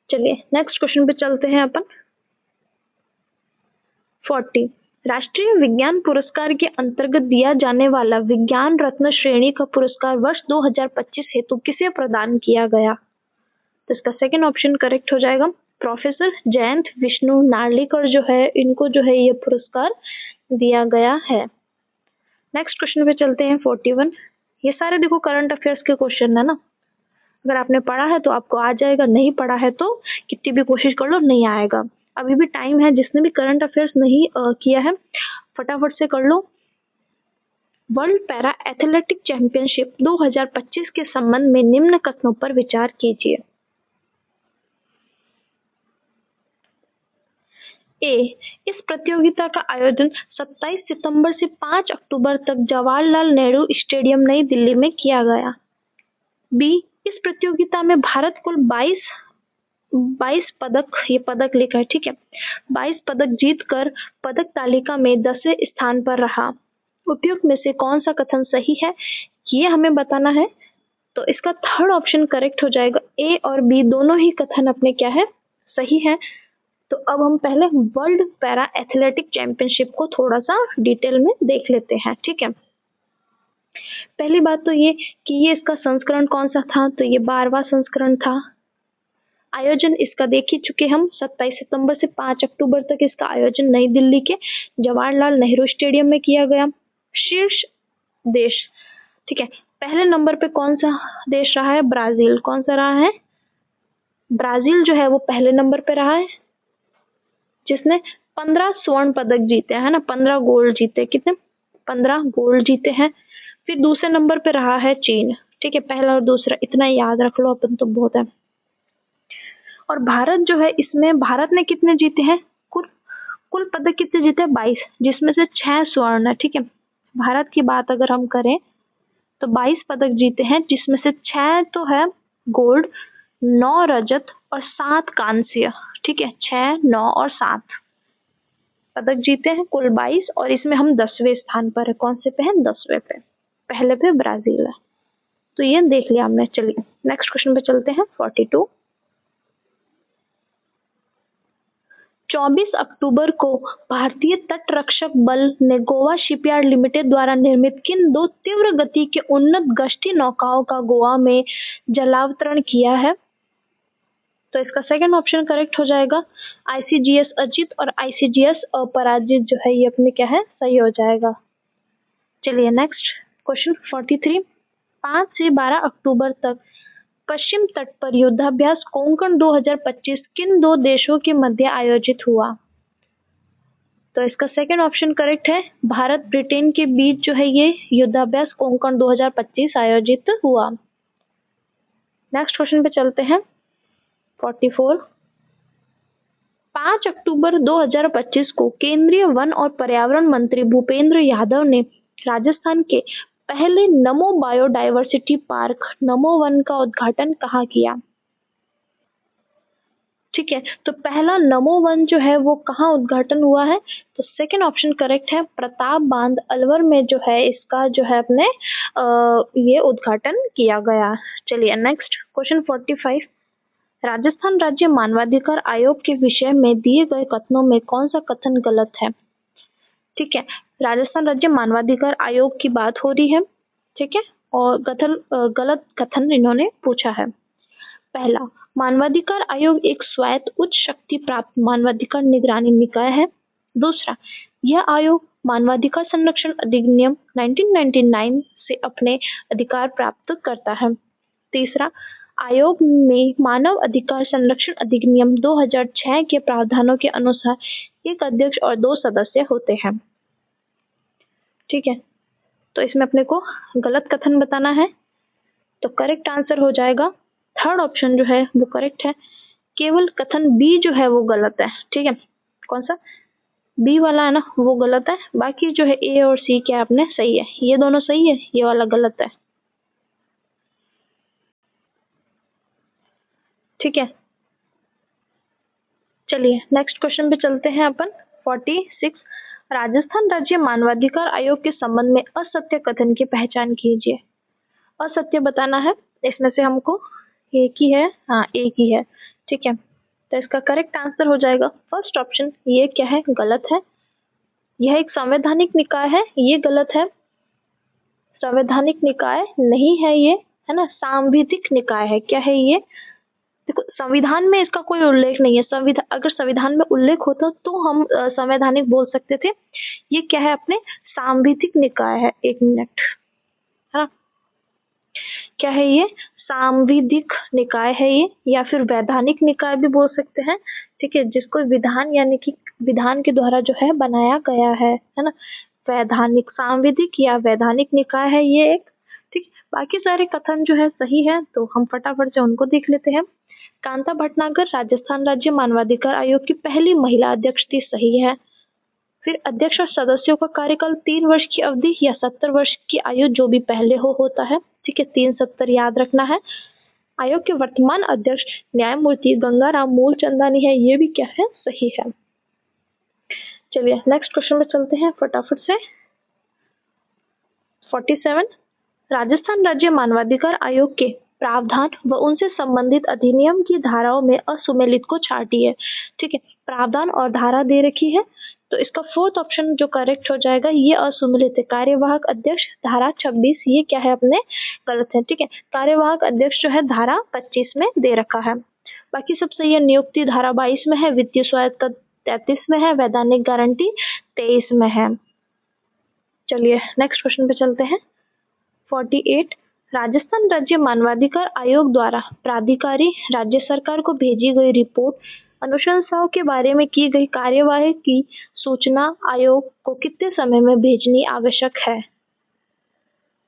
चलिए नेक्स्ट क्वेश्चन पे चलते हैं अपन। 40 राष्ट्रीय विज्ञान पुरस्कार के अंतर्गत दिया जाने वाला विज्ञान रत्न श्रेणी का पुरस्कार वर्ष 2025 हेतु किसे प्रदान किया गया? तो इसका सेकंड ऑप्शन करेक्ट हो जाएगा, प्रोफेसर जयंत विष्णु नार्लिकर जो है, इनको जो है ये पुरस्कार दिया गया है। नेक्स्ट क्वेश्चन पे चलते हैं 41। ये सारे देखो करंट अफेयर्स के क्वेश्चन है ना, अगर आपने पढ़ा है तो आपको आ जाएगा, नहीं पढ़ा है तो कितनी भी कोशिश कर लो नहीं आएगा। अभी भी टाइम है, जिसने भी करंट अफेयर्स नहीं किया है फटाफट से कर लो। वर्ल्ड पैरा एथलेटिक चैंपियनशिप 2025 के संबंध में निम्न कथनों पर विचार कीजिए। ए, इस प्रतियोगिता का आयोजन 27 सितंबर से 5 अक्टूबर तक जवाहरलाल नेहरू स्टेडियम नई दिल्ली में किया गया। बी, इस प्रतियोगिता में भारत कुल 22 पदक, ये पदक लिखा है, ठीक है, 22 पदक जीतकर पदक तालिका में 10वें स्थान पर रहा। उपयुक्त में से कौन सा कथन सही है, ये हमें बताना है। तो इसका थर्ड ऑप्शन करेक्ट हो जाएगा, ए और बी दोनों ही कथन अपने क्या है, सही है। तो अब हम पहले वर्ल्ड पैरा एथलेटिक चैंपियनशिप को थोड़ा सा डिटेल में देख लेते हैं, ठीक है। पहली बात तो ये कि ये इसका संस्करण कौन सा था, तो ये 12वां संस्करण था। आयोजन इसका देख ही चुके हम, 27 सितंबर से 5 अक्टूबर तक इसका आयोजन नई दिल्ली के जवाहरलाल नेहरू स्टेडियम में किया गया। शीर्ष देश, ठीक है, पहले नंबर पे कौन सा देश रहा है? ब्राजील। कौन सा रहा है? ब्राजील जो है वो पहले नंबर पे रहा है, जिसने 15 स्वर्ण पदक जीते हैं ना, 15 गोल्ड जीते, कितने? 15 गोल्ड जीते हैं। फिर दूसरे नंबर पे रहा है चीन, ठीक है, पहला और दूसरा इतना याद रख लो अपन तो बहुत है। और भारत जो है, इसमें भारत ने कितने जीते हैं? कुल पदक कितने जीते हैं? 22, जिसमें से 6 स्वर्ण है, ठीक है। भारत की बात अगर हम करें तो 22 पदक जीते हैं, जिसमें से 6 तो है गोल्ड, 9 रजत और 7 कांस्य, ठीक है, 6, 9 और 7 पदक जीते हैं, कुल 22। और इसमें हम 10वें स्थान पर है। कौन से पे हैं? 10वें पे, पहले पे ब्राजील है। तो ये देख लिया हमने। चलिए नेक्स्ट क्वेश्चन पे चलते हैं 42। 24 अक्टूबर को भारतीय तटरक्षक बल ने गोवा शिपयार्ड लिमिटेड द्वारा निर्मित किन 2 तीव्र गति के उन्नत गश्ती नौकाओं का गोवा में जलावतरण किया है? तो इसका सेकंड ऑप्शन करेक्ट हो जाएगा, आईसीजीएस अजित और आईसीजीएस अपराजित जो है ये अपने क्या है, सही हो जाएगा। चलिए नेक्स्ट क्वेश्चन 43। 5 से 12 अक्टूबर तक पश्चिम तट पर युद्धाभ्यास कोंकण 2025 किन 2 देशों के मध्य आयोजित हुआ? तो इसका सेकंड ऑप्शन करेक्ट है, भारत ब्रिटेन के बीच जो है ये युद्धाभ्यास कोंकण 2025 आयोजित हुआ। नेक्स्ट क्वेश्चन पे चलते हैं 44। 5 अक्टूबर 2025 को केंद्रीय वन और पर्यावरण मंत्री भूपेंद्र यादव ने राजस्थान के पहले नमो बायोडायवर्सिटी पार्क नमो वन का उद्घाटन कहाँ किया? ठीक है, तो पहला नमो वन जो है वो कहाँ उद्घाटन हुआ है? तो सेकंड ऑप्शन करेक्ट है, प्रताप बांध अलवर में जो है इसका जो है अपने ये उद्घाटन किया गया। चलिए नेक्स्ट क्वेश्चन 45। राजस्थान राज्य मानवाधिकार आयोग के विषय में दिए गए कथनों में कौन सा कथन गलत है? ठीक है, राजस्थान राज्य मानवाधिकार आयोग की बात हो रही है, ठीक है, और गलत कथन इन्होंने पूछा है। पहला, मानवाधिकार आयोग एक स्वायत्त उच्च शक्ति प्राप्त मानवाधिकार निगरानी निकाय है। दूसरा, यह आयोग मानवाधिकार संरक्षण अधिनियम 1999 से अपने अधिकार प्राप्त करता है। तीसरा, आयोग में मानव अधिकार संरक्षण अधिनियम 2006 के प्रावधानों के अनुसार एक अध्यक्ष और 2 सदस्य होते हैं। ठीक है, तो इसमें अपने को गलत कथन बताना है, तो करेक्ट आंसर हो जाएगा थर्ड ऑप्शन जो है वो करेक्ट है। केवल कथन बी जो है वो गलत है। ठीक है, कौन सा बी वाला है ना वो गलत है, बाकी जो है ए और सी क्या आपने सही है, ये दोनों सही है, ये वाला गलत है। ठीक है, चलिए नेक्स्ट क्वेश्चन पे चलते हैं अपन। 46, राजस्थान राज्य मानवाधिकार आयोग के संबंध में असत्य कथन की पहचान कीजिए। असत्य बताना है, इसमें से हमको एक ही है, हाँ एक ही है। ठीक है, तो इसका करेक्ट आंसर हो जाएगा फर्स्ट ऑप्शन। ये क्या है, गलत है। यह एक संवैधानिक निकाय है, ये गलत है। संवैधानिक निकाय नहीं है ये, है ना, सांविधिक निकाय है। क्या है ये, देखो संविधान में इसका कोई उल्लेख नहीं है। संविधान, अगर संविधान में उल्लेख होता तो हम संवैधानिक बोल सकते थे। ये क्या है, अपने सांविधिक निकाय है। एक मिनट, है ना, क्या है ये, सांविधिक निकाय है ये, या फिर वैधानिक निकाय भी बोल सकते हैं। ठीक है, जिसको विधान यानी कि विधान के द्वारा जो है बनाया गया है ना, वैधानिक, सांविधिक या वैधानिक निकाय है ये एक। ठीक, बाकी सारे कथन जो है सही है, तो हम फटाफट से उनको देख लेते हैं। कांता भटनागर राजस्थान राज्य मानवाधिकार आयोग की पहली महिला अध्यक्ष थी, सही है। फिर अध्यक्ष और सदस्यों का कार्यकाल 3 वर्ष की अवधि या 70 वर्ष की आयु जो भी पहले हो होता है। ठीक है, 370 याद रखना है। आयोग के वर्तमान अध्यक्ष न्यायमूर्ति गंगाराम मूलचंदानी है, ये भी क्या है, सही है। चलिए नेक्स्ट क्वेश्चन में चलते हैं फटाफट से। 47, राजस्थान राज्य मानवाधिकार आयोग के प्रावधान व उनसे संबंधित अधिनियम की धाराओं में असुमेलित को छांटिए। ठीक है, प्रावधान और धारा दे रखी है, तो इसका फोर्थ ऑप्शन जो करेक्ट हो जाएगा, ये असुमेलित है। कार्यवाहक अध्यक्ष धारा 26, ये क्या है, अपने गलत है। ठीक है, कार्यवाहक अध्यक्ष जो है धारा 25 में दे रखा है। बाकी सब सही है। नियुक्ति धारा 22 में है, वित्तीय स्वायत्तता 33 में है, वैधानिक गारंटी 23 में है। चलिए नेक्स्ट क्वेश्चन पे चलते हैं। 48, राजस्थान राज्य मानवाधिकार आयोग द्वारा प्राधिकारी राज्य सरकार को भेजी गई रिपोर्ट अनुशंसाओं के बारे में की गई कार्यवाही की सूचना आयोग को कितने समय में भेजनी आवश्यक है।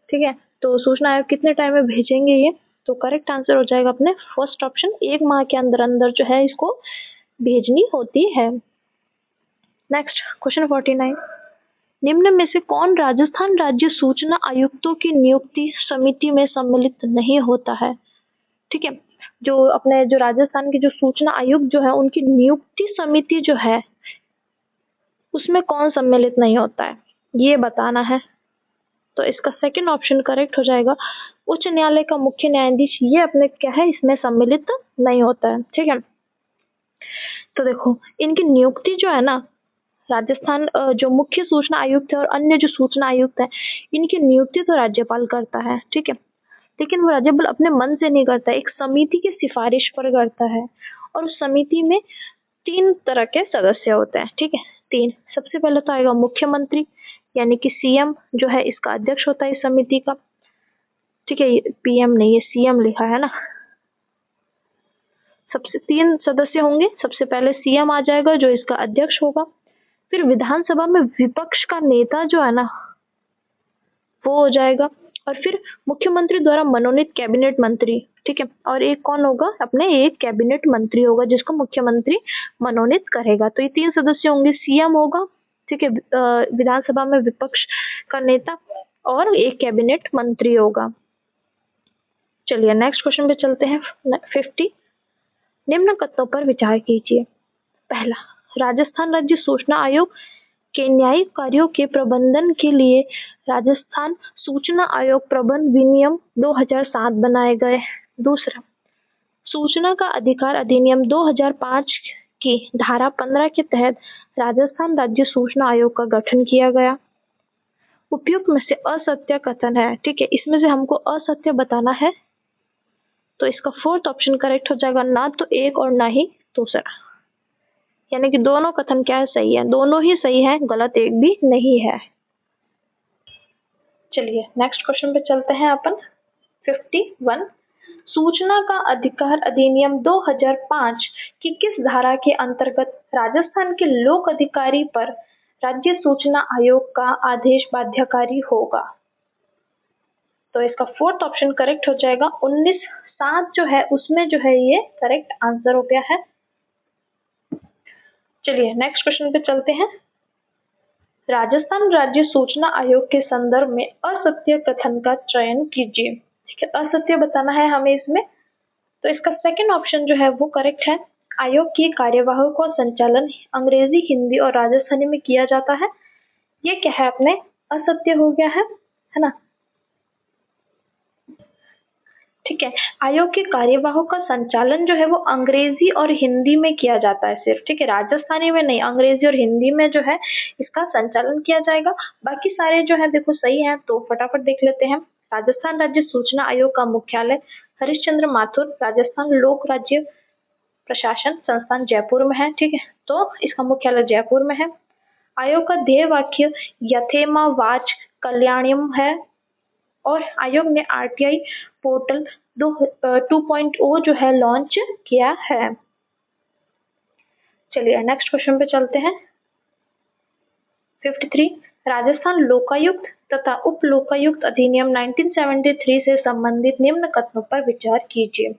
ठीक है, तो सूचना आयोग कितने टाइम में भेजेंगे ये, तो करेक्ट आंसर हो जाएगा अपने फर्स्ट ऑप्शन, 1 माह के अंदर अंदर जो है इसको भेजनी होती है। नेक्स्ट क्वेश्चन 49, निम्न में से कौन राजस्थान राज्य सूचना आयुक्तों की नियुक्ति समिति में सम्मिलित नहीं होता है। ठीक है, जो अपने जो राजस्थान के जो सूचना आयुक्त जो है उनकी नियुक्ति समिति जो है उसमें कौन सम्मिलित नहीं होता है, ये बताना है। तो इसका सेकंड ऑप्शन करेक्ट हो जाएगा, उच्च न्यायालय का मुख्य न्यायाधीश, ये अपने क्या है, इसमें सम्मिलित नहीं होता है। ठीक है, तो देखो इनकी नियुक्ति जो है ना, राजस्थान जो मुख्य सूचना आयुक्त है और अन्य जो सूचना आयुक्त है, इनकी नियुक्ति तो राज्यपाल करता है। ठीक है, लेकिन वो राज्यपाल अपने मन से नहीं करता है, एक समिति की सिफारिश पर करता है, और उस समिति में 3 तरह के सदस्य होते हैं। ठीक है, 3, सबसे पहले तो आएगा मुख्यमंत्री, यानी कि सीएम जो है इसका अध्यक्ष होता है इस समिति का। ठीक है, पीएम नहीं, ये सीएम लिखा है ना। सबसे 3 सदस्य होंगे, सबसे पहले सीएम आ जाएगा जो इसका अध्यक्ष होगा। फिर विधानसभा में विपक्ष का नेता जो है ना वो हो जाएगा, और फिर मुख्यमंत्री द्वारा मनोनीत कैबिनेट मंत्री। ठीक है, और एक कौन होगा, अपने एक कैबिनेट मंत्री होगा जिसको मुख्यमंत्री मनोनीत करेगा। तो ये 3 सदस्य होंगे, सीएम होगा, ठीक है, विधानसभा में विपक्ष का नेता, और एक कैबिनेट मंत्री होगा। चलिए नेक्स्ट क्वेश्चन पे चलते हैं। 50, निम्न कथनों पर विचार कीजिए। पहला, राजस्थान राज्य सूचना आयोग के न्यायिक कार्यों के प्रबंधन के लिए राजस्थान सूचना आयोग प्रबंध विनियम 2007 बनाए गए। दूसरा, सूचना का अधिकार अधिनियम 2005 की धारा 15 के तहत राजस्थान राज्य सूचना आयोग का गठन किया गया। उपयुक्त में से असत्य कथन है, ठीक है, इसमें से हमको असत्य बताना है, तो इसका फोर्थ ऑप्शन करेक्ट हो जाएगा, ना तो एक और ना ही दूसरा, यानी कि दोनों कथन क्या है, सही है, दोनों ही सही है, गलत एक भी नहीं है। चलिए नेक्स्ट क्वेश्चन पे चलते हैं अपन। 51 सूचना का अधिकार अधिनियम 2005 की किस धारा के अंतर्गत राजस्थान के लोक अधिकारी पर राज्य सूचना आयोग का आदेश बाध्यकारी होगा? तो इसका फोर्थ ऑप्शन करेक्ट हो जाएगा, 19(7) जो है उसमें जो है ये करेक्ट आंसर हो गया है। चलिए नेक्स्ट क्वेश्चन पे चलते हैं। राजस्थान राज्य सूचना आयोग के संदर्भ में असत्य कथन का चयन कीजिए, ठीक है, असत्य बताना है हमें इसमें, तो इसका सेकंड ऑप्शन जो है वो करेक्ट है। आयोग की कार्यवाही का संचालन अंग्रेजी, हिंदी और राजस्थानी में किया जाता है, ये क्या है अपने असत्य हो गया है ना, ठीक है। आयोग के कार्यवाही का संचालन जो है वो अंग्रेजी और हिंदी में किया जाता है सिर्फ, ठीक है, राजस्थानी में नहीं, अंग्रेजी और हिंदी में जो है इसका संचालन किया जाएगा। बाकी सारे जो है देखो सही है, तो फटाफट देख लेते हैं। राजस्थान राज्य सूचना आयोग का मुख्यालय हरिश्चंद्र माथुर राजस्थान लोक राज्य प्रशासन संस्थान जयपुर में है, ठीक है, तो इसका मुख्यालय जयपुर में है। आयोग का ध्येय वाक्य यथेमा वाच कल्याणम है, और आयोग ने आरटीआई पोर्टल 2.0 जो है लॉन्च किया है। चलिए नेक्स्ट क्वेश्चन पे चलते हैं। 53 राजस्थान लोकायुक्त तथा उप लोकायुक्त अधिनियम 1973 से संबंधित निम्न कथनों पर विचार कीजिए।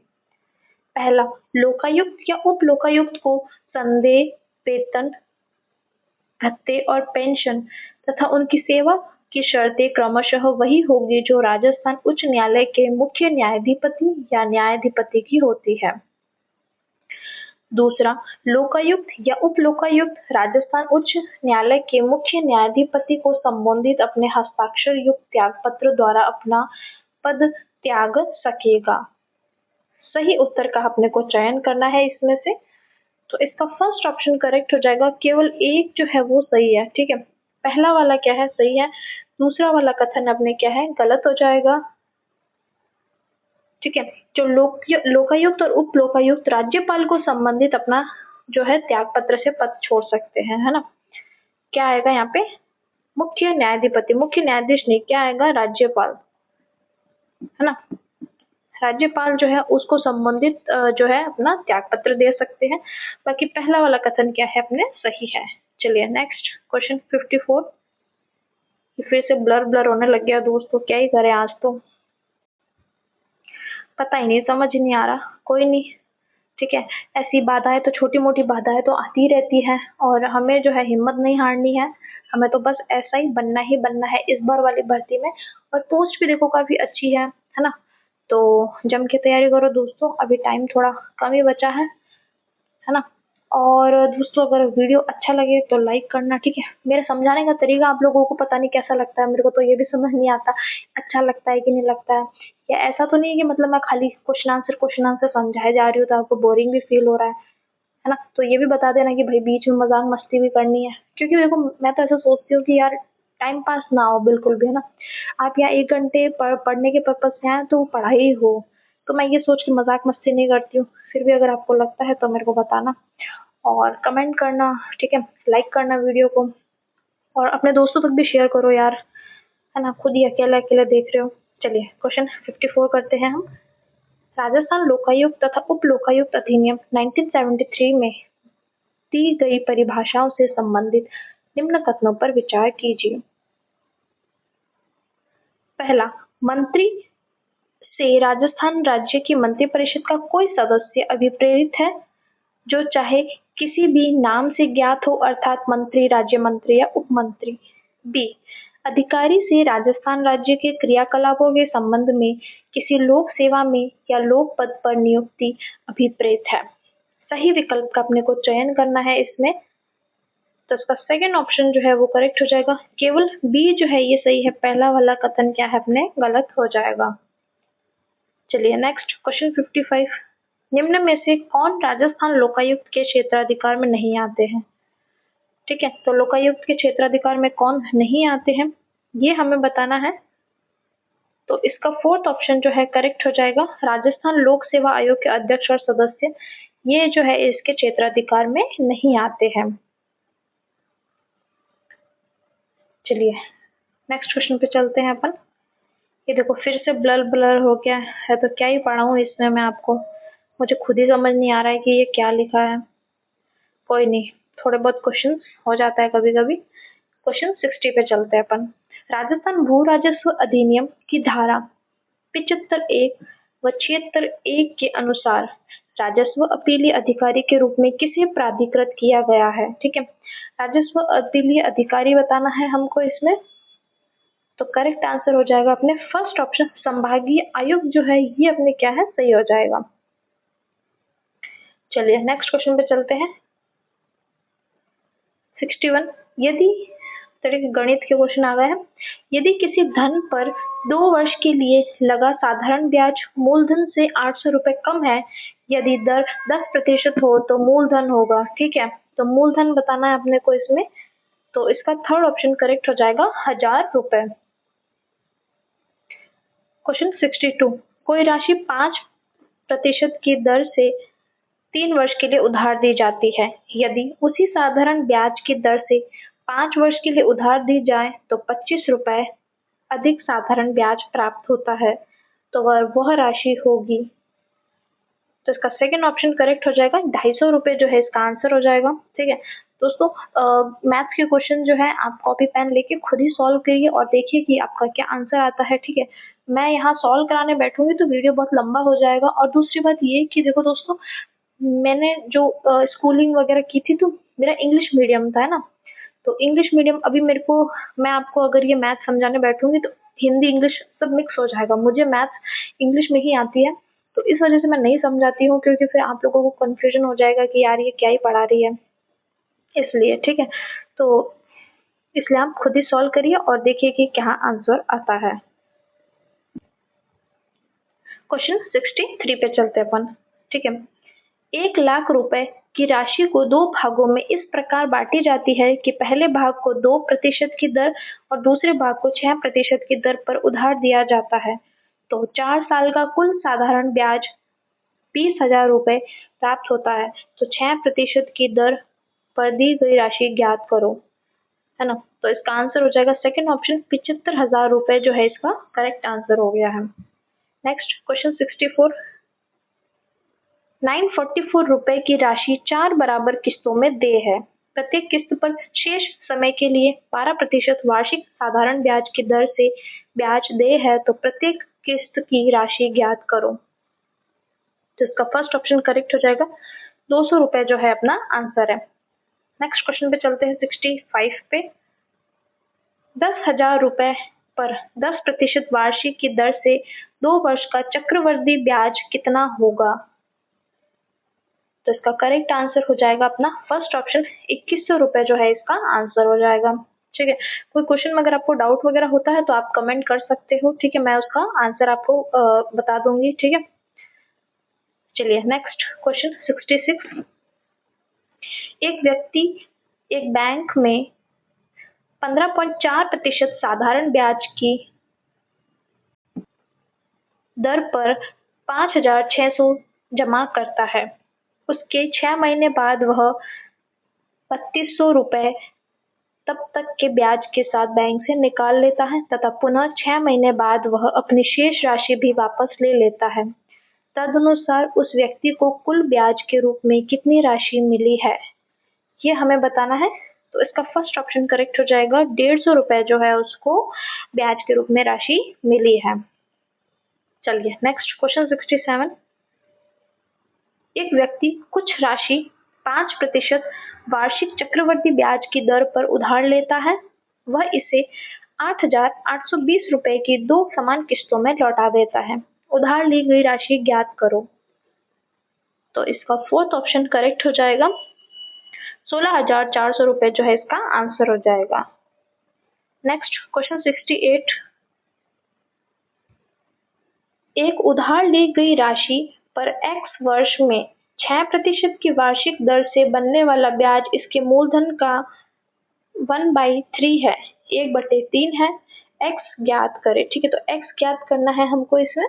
पहला, लोकायुक्त या उप लोकायुक्त को संदेह, वेतन, भत्ते और पेंशन तथा उनकी सेवा की शर्तें क्रमशः वही होगी जो राजस्थान उच्च न्यायालय के मुख्य न्यायाधिपति या न्यायाधिपति की होती है। दूसरा, लोकायुक्त या उप लोकायुक्त राजस्थान उच्च न्यायालय के मुख्य न्यायाधिपति को संबोधित अपने हस्ताक्षर युक्त त्याग पत्र द्वारा अपना पद त्याग सकेगा। सही उत्तर का अपने को चयन करना है इसमें से, तो इसका फर्स्ट ऑप्शन करेक्ट हो जाएगा, केवल एक जो है वो सही है, ठीक है, पहला वाला क्या है सही है, दूसरा वाला कथन अपने क्या है गलत हो जाएगा, ठीक है। जो लोकायुक्त और उप लोकायुक्त राज्यपाल को संबंधित अपना जो है त्याग पत्र से पद छोड़ सकते हैं, है ना, क्या आएगा यहाँ पे मुख्य न्यायाधिपति, मुख्य न्यायाधीश नहीं, क्या आएगा राज्यपाल, है ना, राज्यपाल जो है उसको संबंधित जो है अपना त्याग पत्र दे सकते हैं। बाकी पहला वाला कथन क्या है अपने सही है। चलिए नेक्स्ट क्वेश्चन 54, फिर से ब्लर ब्लर होने लग गया दोस्तों, क्या ही करें आज तो पता ही नहीं, समझ ही नहीं आ रहा, कोई नहीं, ठीक है, ऐसी बाधाएं तो छोटी मोटी बाधाएं तो आती रहती है, और हमें जो है हिम्मत नहीं हारनी है, हमें तो बस ऐसा ही बनना है इस बार वाली भर्ती में, और पोस्ट भी देखो काफी अच्छी है ना, तो जम के तैयारी करो दोस्तों, अभी टाइम थोड़ा कम ही बचा है ना। और दोस्तों अगर वीडियो अच्छा लगे तो लाइक करना, ठीक है, मेरे समझाने का तरीका आप लोगों को पता नहीं कैसा लगता है, मेरे को तो ये भी समझ नहीं आता अच्छा लगता है कि नहीं लगता है, या ऐसा तो नहीं है कि मतलब मैं खाली क्वेश्चन आंसर समझाए जा रही हूँ तो आपको बोरिंग भी फील हो रहा है ना, तो ये भी बता देना कि भाई बीच में मजाक मस्ती भी करनी है, क्योंकि देखो मैं तो ऐसा सोचती हूँ कि यार टाइम पास ना हो बिल्कुल भी, है ना, आप यहाँ 1 घंटे पढ़ने के पर्पज से आए तो वो पढ़ाई हो, तो मैं ये सोच के मजाक मस्ती नहीं करती हूँ, फिर भी अगर आपको लगता है तो मेरे को बताना और कमेंट करना, ठीक है, लाइक करना वीडियो को, और अपने दोस्तों तक भी शेयर करो यार, है ना, खुद ही अकेले अकेले देख रहे हो। चलिए क्वेश्चन 54 करते हैं हम। राजस्थान लोकायुक्त तथा उप लोकायुक्त अधिनियम 1973 में दी गई परिभाषाओं से संबंधित निम्न कथनों पर विचार कीजिए। पहला, मंत्री से राजस्थान राज्य की मंत्रिपरिषद का कोई सदस्य अभिप्रेरित है जो चाहे किसी भी नाम से ज्ञात हो, अर्थात मंत्री, राज्य मंत्री या उप मंत्री। बी, अधिकारी से राजस्थान राज्य के क्रियाकलापों के संबंध में किसी लोक सेवा में या लोक पद पर नियुक्ति अभिप्रेत है। सही विकल्प का अपने को चयन करना है इसमें, तो इसका सेकंड ऑप्शन जो है वो करेक्ट हो जाएगा, केवल बी जो है ये सही है, पहला वाला कथन क्या है अपने गलत हो जाएगा। चलिए नेक्स्ट क्वेश्चन 55, निम्न में से कौन राजस्थान लोकायुक्त के क्षेत्राधिकार में नहीं आते हैं? ठीक है, तो लोकायुक्त के क्षेत्राधिकार में कौन नहीं आते हैं? ये हमें बताना है। तो इसका फोर्थ ऑप्शन जो है करेक्ट हो जाएगा, राजस्थान लोक सेवा आयोग के अध्यक्ष और सदस्य ये जो है इसके क्षेत्राधिकार में नहीं आते हैं। चलिए नेक्स्ट क्वेश्चन पे चलते हैं अपन। ये देखो फिर से ब्लर ब्लर हो गया है, तो क्या ही पढ़ाऊं इसमें मैं आपको, मुझे खुद ही समझ नहीं आ रहा है कि ये क्या लिखा है। कोई नहीं, थोड़े बहुत क्वेश्चन हो जाता है कभी कभी। क्वेश्चन 60 पे चलते हैं अपन। राजस्थान भू राजस्व अधिनियम की धारा 75(1) व 76(1) के अनुसार राजस्व अपीलीय अधिकारी के रूप में किसे प्राधिकृत किया गया है? ठीक है, राजस्व अपीलीय अधिकारी बताना है हमको इसमें। तो करेक्ट आंसर हो जाएगा अपने फर्स्ट ऑप्शन, संभागीय आयुक्त जो है ये अपने क्या है सही हो जाएगा। चलिए नेक्स्ट क्वेश्चन पे चलते हैं। 61, यदि तरह के गणित के क्वेश्चन आ गए हैं। यदि किसी धन पर 2 वर्ष के लिए लगा साधारण ब्याज मूलधन से 800 रुपए कम है, यदि दर 10% हो तो मूलधन होगा। ठीक है, तो मूलधन बताना है अपने को इसमें। तो इसका थर्ड ऑप्शन करेक्ट हो जाएगा 1000 रुपए। क्वेश्चन 62, कोई राशि 5% की दर से 3 वर्ष के लिए उधार दी जाती है। यदि उसी साधारण ब्याज की दर से 5 वर्ष के लिए उधार दी जाए तो 25 रुपए अधिक साधारण ब्याज प्राप्त होता है, तो वह राशि होगी। तो इसका सेकंड ऑप्शन करेक्ट हो जाएगा, 250 रुपए जो है इसका आंसर हो जाएगा। ठीक है दोस्तों, मैथ्स के क्वेश्चन जो है आप कॉपी पेन लेके खुद ही सॉल्व करिए और देखिए कि आपका क्या आंसर आता है। ठीक है, मैं यहाँ सॉल्व कराने बैठूंगी तो वीडियो बहुत लंबा हो जाएगा। और दूसरी बात ये कि देखो दोस्तों, मैंने जो स्कूलिंग वगैरह की थी तो मेरा इंग्लिश मीडियम था, है ना। तो इंग्लिश मीडियम अभी मेरे को, मैं आपको अगर ये मैथ समझाने बैठूंगी तो हिंदी इंग्लिश सब मिक्स हो जाएगा। मुझे मैथ्स इंग्लिश में ही आती है, तो इस वजह से मैं नहीं समझाती हूँ, क्योंकि फिर आप लोगों को कंफ्यूजन हो जाएगा कि यार ये क्या ही पढ़ा रही है, इसलिए। ठीक है, तो इसलिए आप खुद ही सॉल्व करिए और देखिए कि क्या आंसर आता है। क्वेश्चन 63 पे चलते हैं अपन। ठीक है, 1,00,000 रुपए की राशि को 2 भागों में इस प्रकार बांटी जाती है कि पहले भाग को 2% की दर और दूसरे भाग को 6% की दर पर उधार दिया जाता है। तो 4 साल का कुल साधारण ब्याज 20,000 रुपए प्राप्त होता है। तो 6% की दर पर दी गई राशि ज्ञात करो, है ना। तो इसका आंसर हो जाएगा सेकंड ऑप्शन, 75,000 रुपए जो है इसका करेक्ट आंसर हो गया है। नेक्स्ट क्वेश्चन 64, 944 रुपए की राशि 4 बराबर किस्तों में देय है। प्रत्येक किस्त पर शेष समय के लिए 12% वार्षिक साधारण ब्याज की दर से ब्याज देय है, तो प्रत्येक किस्त की राशि ज्ञात करो। तो इसका फर्स्ट ऑप्शन करेक्ट हो जाएगा, 200 रुपए जो है अपना आंसर है। नेक्स्ट क्वेश्चन पे चलते हैं 65 पे। 10,000 रुपए पर 10% वार्षिक की दर से 2 वर्ष का चक्रवृद्धि ब्याज कितना होगा? तो इसका करेक्ट आंसर हो जाएगा अपना फर्स्ट ऑप्शन, 2100 रुपए जो है इसका आंसर हो जाएगा। ठीक है, कोई क्वेश्चन में अगर आपको डाउट वगैरह होता है तो आप कमेंट कर सकते हो। ठीक है, मैं उसका आंसर आपको बता दूंगी। ठीक है, चलिए नेक्स्ट क्वेश्चन 66, एक व्यक्ति एक बैंक में 15.4% साधारण ब्याज की दर पर 5,600 जमा करता है। उसके 6 महीने बाद वह 3,200 रुपए तब तक के ब्याज के साथ बैंक से निकाल लेता है तथा पुनः 6 महीने बाद वह अपनी शेष राशि भी वापस ले लेता है। तदनुसार उस व्यक्ति को कुल ब्याज के रूप में कितनी राशि मिली है, ये हमें बताना है। तो इसका फर्स्ट ऑप्शन करेक्ट हो जाएगा, 150 रुपए जो है उसको ब्याज के रूप में राशि मिली है। चलिए नेक्स्ट क्वेश्चन 67, एक व्यक्ति कुछ राशि 5% वार्षिक चक्रवृद्धि ब्याज की दर पर उधार लेता है। वह इसे 8,820 रुपए की 2 समान किस्तों में लौटा देता है। उधार ली गई राशि ज्ञात करो। तो इसका फोर्थ ऑप्शन करेक्ट हो जाएगा, 16,400 रुपए जो है इसका आंसर हो जाएगा। नेक्स्ट क्वेश्चन 68, एक उधार ली गई राशि पर x वर्ष में 6% की वार्षिक दर से बनने वाला ब्याज इसके मूलधन का 1/3 है, 1/3 है। एक्स ज्ञात करें। ठीक है, तो एक्स ज्ञात करना है हमको इसमें,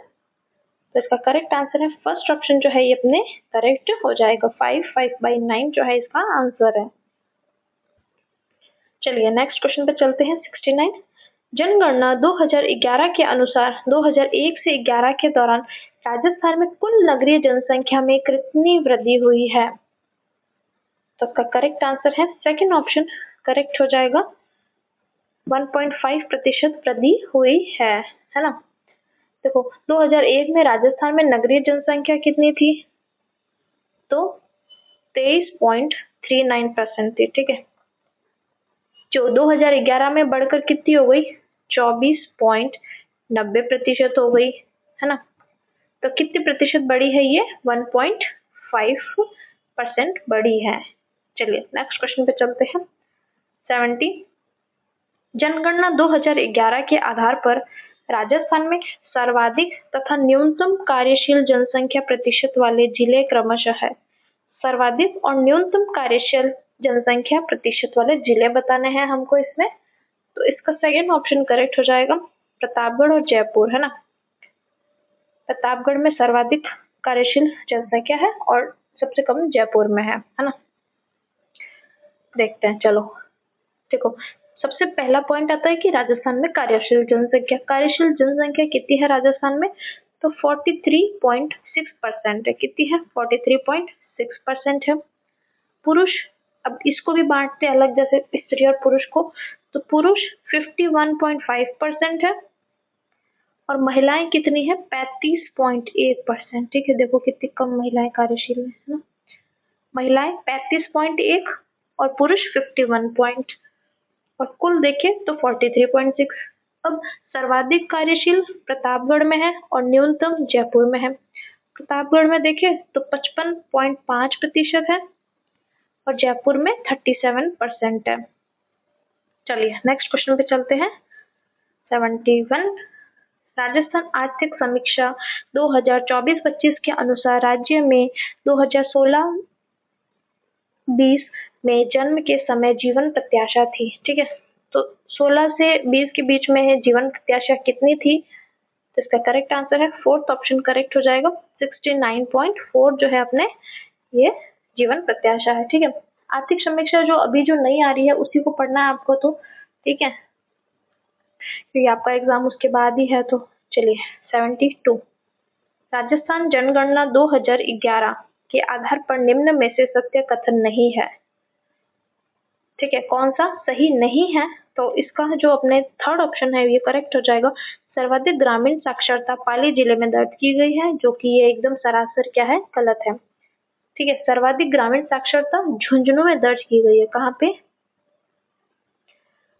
तो इसका करेक्ट आंसर है फर्स्ट ऑप्शन जो है ये अपने करेक्ट हो जाएगा। 5/9 जो है इसका आंसर है। चलिए नेक्स्ट क्वेश्चन पे चलते हैं। 69 जनगणना 2011 के अनुसार 2001 से 11 के दौरान राजस्थान में कुल नगरीय जनसंख्या में कितनी वृद्धि हुई है? तो इसका करेक्ट आंसर है सेकंड ऑप्शन करेक्ट हो जाएगा। 1.5% वृद्धि हुई है ना। देखो 2001 में राजस्थान में नगरीय जनसंख्या कितनी थी? तो 23.39% थी। ठीक है, जो 2011 में बढ़कर कितनी हो गई? 24.90% हो गई है ना। तो कितने प्रतिशत बढ़ी है ये? 1.5% बढ़ी है। चलिए नेक्स्ट क्वेश्चन पे चलते हैं। 70 जनगणना 2011 के आधार पर राजस्थान में सर्वाधिक तथा न्यूनतम कार्यशील जनसंख्या प्रतिशत वाले जिले क्रमशः है। सर्वाधिक और न्यूनतम कार्यशील जनसंख्या प्रतिशत वाले जिले बताने हैं हमको इसमें, तो इसका सेकंड ऑप्शन करेक्ट हो जाएगा। प्रतापगढ़ और जयपुर है ना। प्रतापगढ़ में सर्वाधिक कार्यशील जनसंख्या है और सबसे कम जयपुर में है ना। देखते हैं, चलो देखो सबसे पहला पॉइंट आता है कि राजस्थान में कार्यशील जनसंख्या कितनी है राजस्थान में? तो 43.6% है। कितनी है? 43.6% है। पुरुष, अब इसको भी बांटते हैं अलग, जैसे स्त्री और पुरुष को, तो पुरुष 51.5% है और महिलाएं कितनी है? 35.1%। ठीक है, देखो कितनी कम महिलाएं कार्यशील में है ना। महिलाएं 35.1 और पुरुष 51 और कुल देखें तो 43.6। अब सर्वाधिक कार्यशील प्रतापगढ़ में है और न्यूनतम जयपुर में है। प्रतापगढ़ में देखें तो 55.5% है और जयपुर में 37% है। चलिए नेक्स्ट क्वेश्चन पे चलते हैं। 71 राजस्थान आर्थिक समीक्षा 2024-25 के अनुसार राज्य में 2016-20 में जन्म के समय जीवन प्रत्याशा थी। ठीक है, तो 16 से 20 के बीच में है जीवन प्रत्याशा कितनी थी? तो इसका करेक्ट आंसर है फोर्थ ऑप्शन करेक्ट हो जाएगा। 69.4 जो है अपने ये जीवन प्रत्याशा है। ठीक है, आर्थिक समीक्षा जो अभी जो नहीं आ रही है उसी को पढ़ना है आपको, तो ठीक है क्योंकि आपका एग्जाम उसके बाद ही है। तो चलिए 72 राजस्थान जनगणना 2011 के आधार पर निम्न में से सत्य कथन नहीं है। ठीक है, कौन सा सही नहीं है? तो इसका जो अपने थर्ड ऑप्शन है ये करेक्ट हो जाएगा। सर्वाधिक ग्रामीण साक्षरता पाली जिले में दर्ज की गई है, जो कि ये एकदम सरासर क्या है? गलत है। ठीक है, सर्वाधिक ग्रामीण साक्षरता झुंझुनू में दर्ज की गई है। कहाँ पे?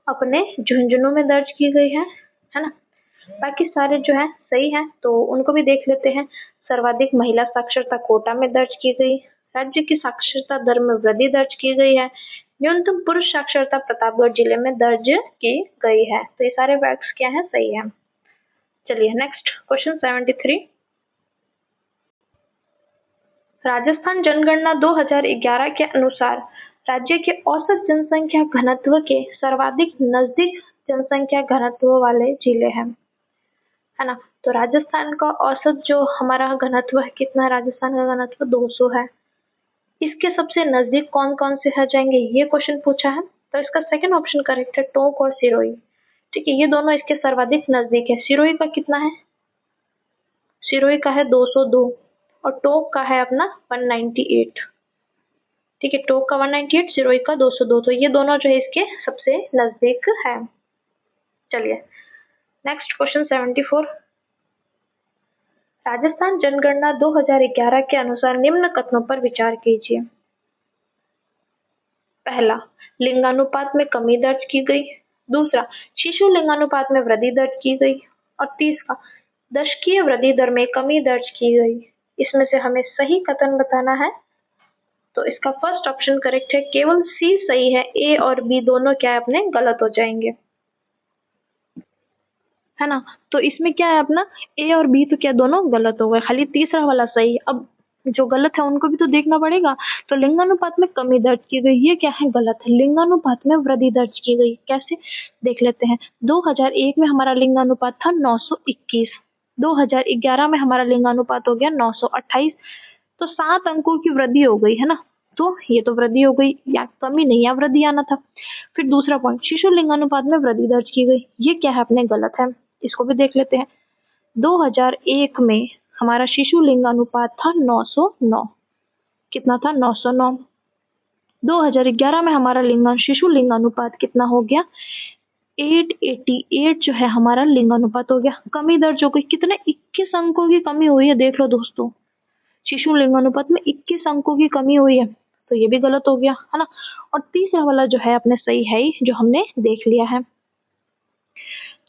अपने झुंझुनू में दर्ज की गई है ना। बाकी सारे जो है सही है, तो उनको भी देख लेते हैं। सर्वाधिक महिला साक्षरता कोटा में दर्ज की गई, राज्य की साक्षरता दर में वृद्धि दर्ज की गई है, न्यूनतम पुरुष साक्षरता प्रतापगढ़ जिले में दर्ज की गई है। तो ये सारे फैक्ट्स क्या है? सही है। चलिए नेक्स्ट क्वेश्चन 73 राजस्थान जनगणना 2011 के अनुसार राज्य के औसत जनसंख्या घनत्व के सर्वाधिक नजदीक जनसंख्या घनत्व वाले जिले हैं, है ना। तो राजस्थान का औसत जो हमारा घनत्व है कितना है? राजस्थान का घनत्व 200 है। इसके सबसे नजदीक कौन कौन से आ जाएंगे ये क्वेश्चन पूछा है, तो इसका सेकंड ऑप्शन करेक्ट है, टोंक और सिरोही। ठीक है, ये दोनों इसके सर्वाधिक नजदीक है। सिरोही का कितना है? सिरोही का है 202 और टोंक का है अपना 198। ठीक है, टोंक का 198, सिरोही का 202, तो ये दोनों जो है इसके सबसे नजदीक है। चलिए नेक्स्ट क्वेश्चन 74 राजस्थान जनगणना 2011 के अनुसार निम्न कथनों पर विचार कीजिए। पहला, लिंगानुपात में कमी दर्ज की गई। दूसरा, शिशु लिंगानुपात में वृद्धि दर्ज की गई। और तीसरा, दशकीय वृद्धि दर में कमी दर्ज की गई। इसमें से हमें सही कथन बताना है, तो इसका फर्स्ट ऑप्शन करेक्ट है, केवल सी सही है, ए और बी दोनों क्या है अपने गलत हो जाएंगे, है ना। तो इसमें क्या है अपना ए और बी तो क्या दोनों गलत हो गए, खाली तीसरा वाला सही। अब जो गलत है उनको भी तो देखना पड़ेगा। तो लिंगानुपात में कमी दर्ज की गई, ये क्या है? गलत है। लिंगानुपात में वृद्धि दर्ज की गई, कैसे? देख लेते हैं। 2001 में हमारा लिंगानुपात था 921, 2011 में हमारा लिंगानुपात हो गया 928, तो 7 अंकों की वृद्धि हो गई है ना। तो ये तो वृद्धि हो गई, या कमी नहीं, या वृद्धि आना था। फिर दूसरा पॉइंट, शिशु लिंगानुपात में वृद्धि दर्ज की गई, ये क्या है अपने? गलत है। इसको भी देख लेते हैं। 2001 में हमारा शिशु लिंगानुपात था 909, कितना था? 909। 2011 में हमारा शिशु लिंगानुपात कितना हो गया? 888 जो है हमारा लिंगानुपात हो गया। कमी दर्ज हो गई, कितने? 21 अंकों की कमी हुई है, देख लो दोस्तों। शिशु लिंगानुपात में 21 अंकों की कमी हुई है, तो ये भी गलत हो गया, है ना। और तीसरा वाला जो है अपने सही है ही, जो हमने देख लिया है।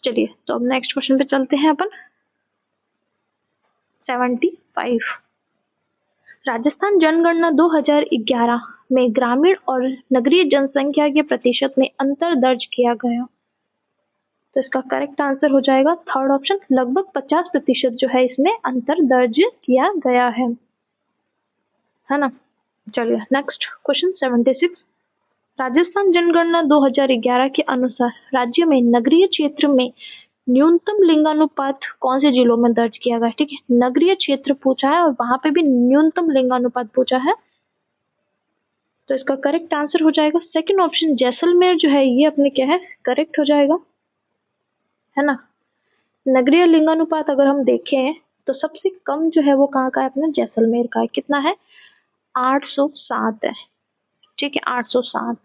चलिए, तो अब नेक्स्ट क्वेश्चन पे चलते हैं अपन। 75, राजस्थान जनगणना 2011 में ग्रामीण और नगरीय जनसंख्या के प्रतिशत में अंतर दर्ज किया गया। तो इसका करेक्ट आंसर हो जाएगा थर्ड ऑप्शन, लगभग 50% जो है इसमें अंतर दर्ज किया गया है ना। चलिए नेक्स्ट क्वेश्चन 76, राजस्थान जनगणना 2011 के अनुसार राज्य में नगरीय क्षेत्र में न्यूनतम लिंगानुपात कौन से जिलों में दर्ज किया गया? ठीक है, नगरीय क्षेत्र पूछा है और वहां पे भी न्यूनतम लिंगानुपात पूछा है, तो इसका करेक्ट आंसर हो जाएगा सेकंड ऑप्शन, जैसलमेर जो है ये अपने क्या है? करेक्ट हो जाएगा, है ना। नगरीय लिंगानुपात अगर हम देखें तो सबसे कम जो है वो कहाँ का है? अपना जैसलमेर का है। कितना है? 807 है। ठीक है, 807।